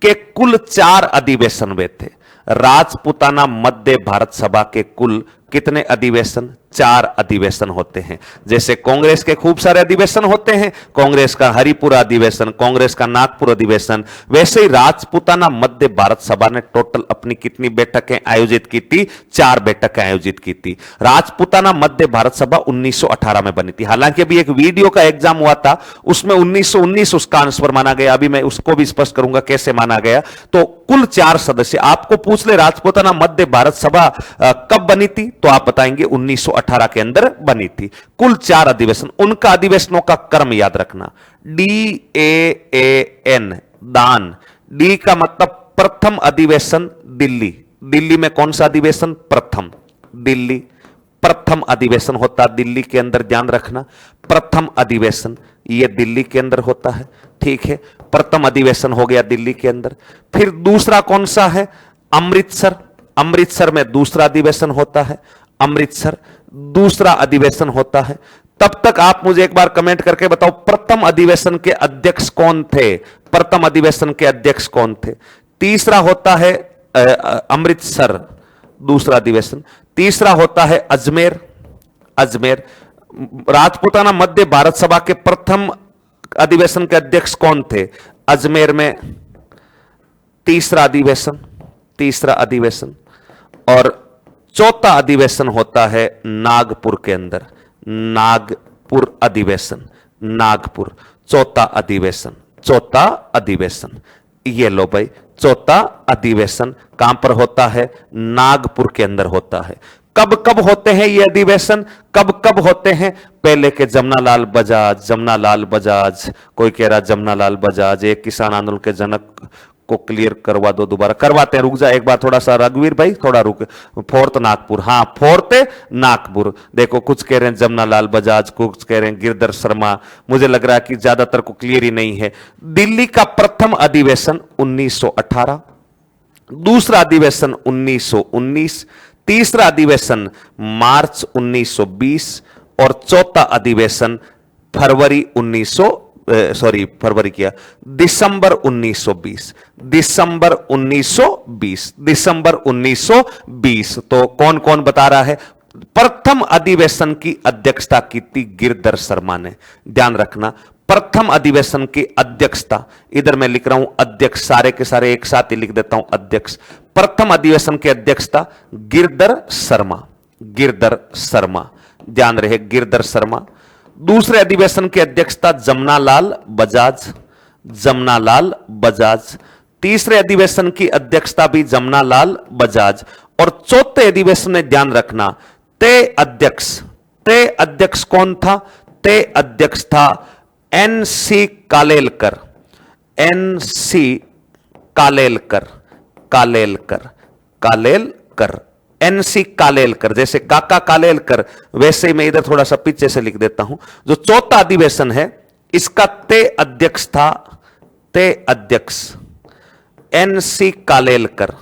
के कुल 4 अधिवेशन हुए थे। राजपूताना मध्य भारत सभा के कुल कितने अधिवेशन? 4 अधिवेशन होते हैं। जैसे कांग्रेस के खूब सारे अधिवेशन होते हैं, कांग्रेस का हरिपुरा अधिवेशन, कांग्रेस का नागपुर अधिवेशन, वैसे ही राजपूताना मध्य भारत सभा ने टोटल अपनी कितनी बैठकें आयोजित की थी? 4 बैठकें आयोजित की थी। राजपूताना मध्य भारत सभा 1918 में बनी थी। हालांकि अभी एक वीडियो का एग्जाम हुआ था, उसमें 1919 उसका आंसर माना गया। अभी मैं उसको भी स्पष्ट करूंगा कैसे माना गया। तो कुल 4 सदस्य आपको पूछ ले राजपूताना मध्य भारत सभा कब बनी थी, तो आप बताएंगे 1918 के अंदर बनी थी। कुल 4 अधिवेशन, उनका अधिवेशनों का क्रम याद रखना। DAAN, दान। डी का मतलब प्रथम अधिवेशन दिल्ली। दिल्ली में कौन सा अधिवेशन? प्रथम। दिल्ली प्रथम अधिवेशन होता दिल्ली के अंदर, ध्यान रखना। प्रथम अधिवेशन यह दिल्ली के अंदर होता है। ठीक है, प्रथम अधिवेशन हो गया दिल्ली के अंदर। फिर दूसरा कौन सा है? अमृतसर। अमृतसर में दूसरा अधिवेशन होता है। अमृतसर दूसरा अधिवेशन होता है। तब तक आप मुझे एक बार कमेंट करके बताओ, प्रथम अधिवेशन के अध्यक्ष कौन थे? प्रथम अधिवेशन के अध्यक्ष कौन थे? तीसरा होता है अमृतसर, दूसरा अधिवेशन। तीसरा होता है अजमेर। अजमेर। राजपूताना मध्य भारत सभा के प्रथम अधिवेशन के अध्यक्ष कौन थे? अजमेर में तीसरा अधिवेशन, तीसरा अधिवेशन। और चौथा अधिवेशन होता है नागपुर के अंदर, नागपुर अधिवेशन। नागपुर चौथा अधिवेशन, चौथा अधिवेशन। ये लो भाई, चौथा अधिवेशन कहां पर होता है? नागपुर के अंदर होता है। कब कब होते हैं ये अधिवेशन? कब कब होते हैं? पहले के जमनालाल बजाज, जमनालाल बजाज, कोई कह रहा जमनालाल बजाज एक किसान आंदोलन के जनक को क्लियर करवा दो, दोबारा करवाते हैं। रुक जा एक बार थोड़ा सा, रघुवीर भाई थोड़ा रुक। फोर्थ नागपुर, हाँ फोर्थ नागपुर। देखो कुछ कह रहे हैं जमनालाल बजाज, कुछ कह रहे हैं गिरधर शर्मा। मुझे लग रहा है कि ज्यादातर को क्लियर ही नहीं है। दिल्ली का प्रथम अधिवेशन 1918, दूसरा अधिवेशन 1919, तीसरा अधिवेशन मार्च 1920 और चौथा अधिवेशन फरवरी दिसंबर 1920। दिसंबर 1920, दिसंबर 1920। तो कौन कौन बता रहा है? प्रथम अधिवेशन की अध्यक्षता की थी गिरधर शर्मा ने। ध्यान रखना, प्रथम अधिवेशन की अध्यक्षता, इधर मैं लिख रहा हूं अध्यक्ष, सारे के सारे एक साथ ही लिख देता हूं अध्यक्ष। प्रथम अधिवेशन की अध्यक्षता गिरधर शर्मा, गिरधर शर्मा, ध्यान रहे गिरधर शर्मा। दूसरे अधिवेशन की अध्यक्षता जमनालाल बजाज, जमनालाल बजाज। तीसरे अधिवेशन की अध्यक्षता भी जमनालाल बजाज। और चौथे अधिवेशन में ध्यान रखना, ते अध्यक्ष कौन था? ते अध्यक्ष था NC Kalelkar, NC Kalelkar, Kalelkar, Kalelkar, NC Kalelkar. जैसे काका कालेलकर, वैसे ही मैं इधर थोड़ा सा पीछे से लिख देता हूं। जो चौथा अधिवेशन है इसका ते अध्यक्ष था, ते अध्यक्ष एनसी कालेलकर,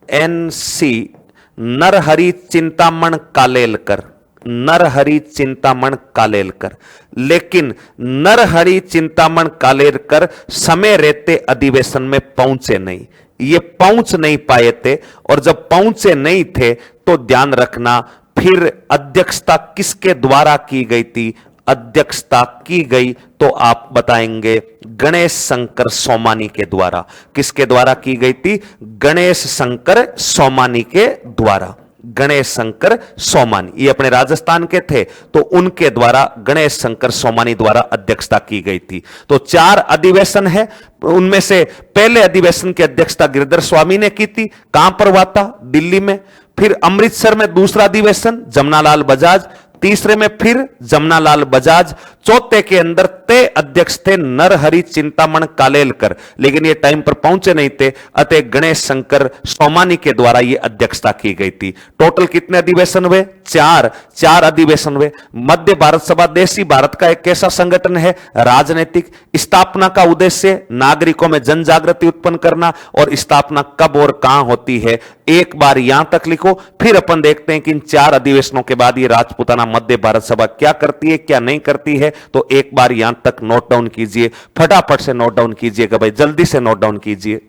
एनसी नरहरि चिंतामण कालेलकर, नरहरि चिंतामण कालेलकर। लेकिन नरहरि चिंतामण कालेलकर समय रहते अधिवेशन में पहुंचे नहीं, ये पहुंच नहीं पाए थे। और जब पहुंचे नहीं थे तो ध्यान रखना फिर अध्यक्षता किसके द्वारा की गई थी? अध्यक्षता की गई तो आप बताएंगे गणेश शंकर सोमानी के द्वारा। किसके द्वारा की गई थी? गणेश शंकर सोमानी के द्वारा, गणेश शंकर सोमानी, ये अपने राजस्थान के थे तो उनके द्वारा गणेश शंकर सोमानी द्वारा अध्यक्षता की गई थी। तो 4 अधिवेशन है, उनमें से पहले अधिवेशन की अध्यक्षता गिरधर स्वामी ने की थी। कहां पर हुआ था? दिल्ली में। फिर अमृतसर में दूसरा अधिवेशन जमनालाल बजाज, तीसरे में फिर जमनालाल बजाज, चौथे के अंदर ते अध्यक्ष थे नरहरि चिंतामण कालेलकर, लेकिन ये टाइम पर पहुंचे नहीं थे, अतः गणेश शंकर सोमानी के द्वारा ये अध्यक्षता की गई थी। टोटल कितने अधिवेशन हुए? 4 अधिवेशन हुए। मध्य भारत सभा देशी भारत का एक ऐसा संगठन है राजनीतिक, स्थापना का उद्देश्य नागरिकों में जन जागृति उत्पन्न करना, और स्थापना कब और कहां होती है एक बार यहां तक लिखो, फिर अपन देखते हैं कि इन 4 अधिवेशनों के बाद ये राजपूताना मध्य भारत सभा क्या करती है क्या नहीं करती है। तो एक बार यहां तक नोट डाउन कीजिए, फटाफट से नोट डाउन कीजिएगा भाई, जल्दी से नोट डाउन कीजिए।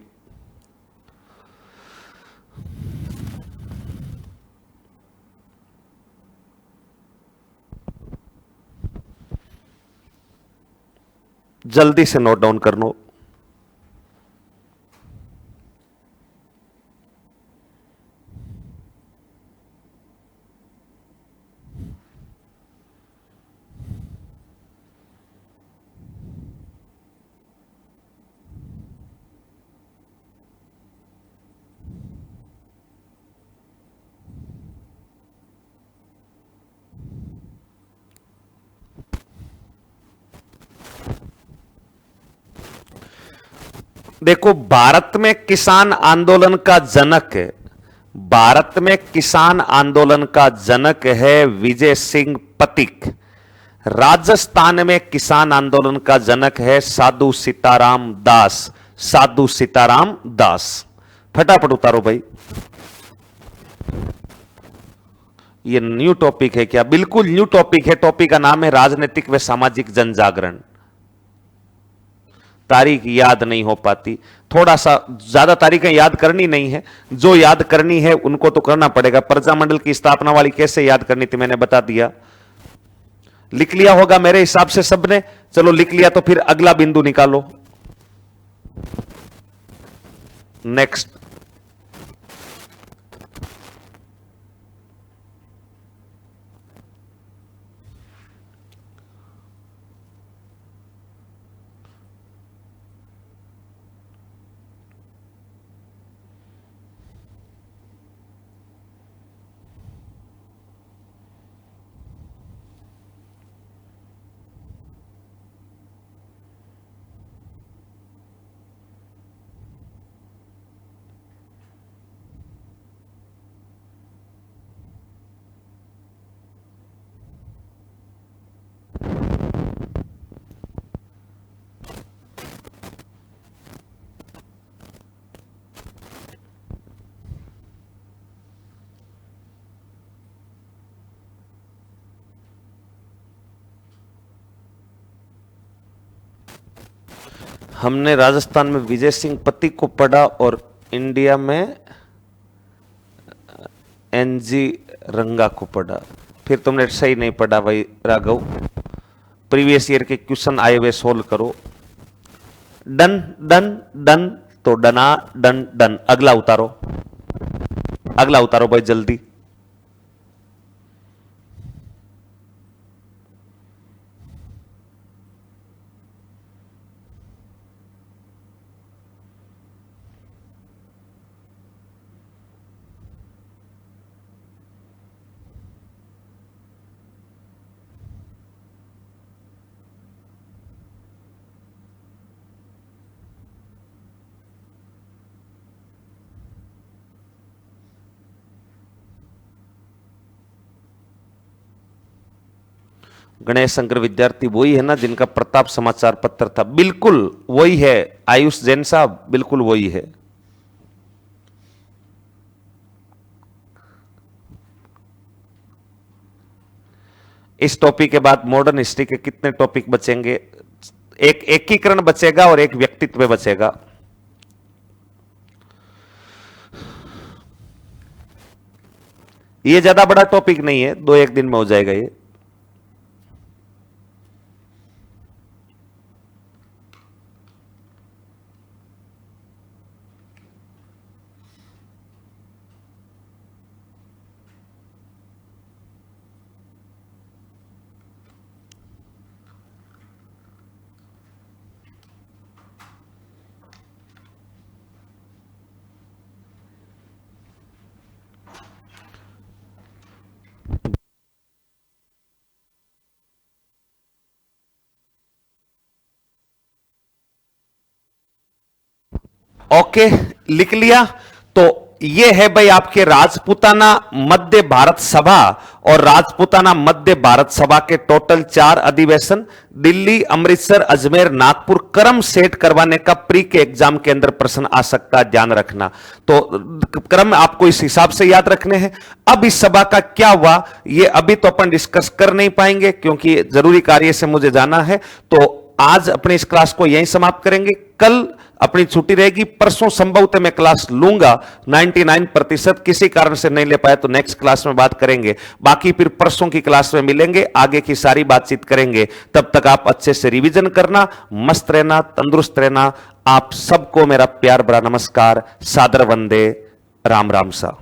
जल्दी से नोट डाउन कर लो। देखो, भारत में किसान आंदोलन का जनक है, भारत में किसान आंदोलन का जनक है विजय सिंह पथिक। राजस्थान में किसान आंदोलन का जनक है साधु सीताराम दास, साधु सीताराम दास। फटाफट उतारो भाई। ये न्यू टॉपिक है क्या? बिल्कुल न्यू टॉपिक है। टॉपिक का नाम है राजनीतिक व सामाजिक जन जागरण। तारीख याद नहीं हो पाती, थोड़ा सा ज्यादा तारीखें याद करनी नहीं है, जो याद करनी है उनको तो करना पड़ेगा। प्रजामंडल की स्थापना वाली कैसे याद करनी थी मैंने बता दिया। लिख लिया होगा मेरे हिसाब से सबने। चलो लिख लिया तो फिर अगला बिंदु निकालो। नेक्स्ट। हमने राजस्थान में विजय सिंह पथिक को पढ़ा और इंडिया में एनजी रंगा को पढ़ा। फिर तुमने सही नहीं पढ़ा भाई राघव। प्रीवियस ईयर के क्वेश्चन आए हुए सोल्व करो। डन डन डन, तो डना डन डन। अगला उतारो, अगला उतारो भाई जल्दी। गणेश शंकर विद्यार्थी वही है ना जिनका प्रताप समाचार पत्र था? बिल्कुल वही है आयुष जैन साहब, बिल्कुल वही है। इस टॉपिक के बाद मॉडर्न हिस्ट्री के कितने टॉपिक बचेंगे? एक एकीकरण बचेगा और एक व्यक्तित्व बचेगा। ये ज्यादा बड़ा टॉपिक नहीं है, 2-1 दिन में हो जाएगा ये। ओके, लिख लिया। तो ये है भाई आपके राजपूताना मध्य भारत सभा और राजपूताना मध्य भारत सभा के टोटल 4 अधिवेशन। दिल्ली, अमृतसर, अजमेर, नागपुर क्रम सेट करवाने का प्री के एग्जाम के अंदर प्रश्न आ सकता है, ध्यान रखना। तो क्रम आपको इस हिसाब से याद रखने हैं। अब इस सभा का क्या हुआ ये अभी तो अपन डिस्कस कर नहीं पाएंगे क्योंकि जरूरी कार्य से मुझे जाना है। तो आज अपने इस क्लास को यहीं समाप्त करेंगे। कल अपनी छुट्टी रहेगी, परसों संभवतः मैं क्लास लूंगा 99%। किसी कारण से नहीं ले पाया तो नेक्स्ट क्लास में बात करेंगे। बाकी फिर परसों की क्लास में मिलेंगे, आगे की सारी बातचीत करेंगे। तब तक आप अच्छे से रिवीजन करना, मस्त रहना, तंदुरुस्त रहना। आप सबको मेरा प्यार भरा नमस्कार, सादर वंदे, राम राम सा।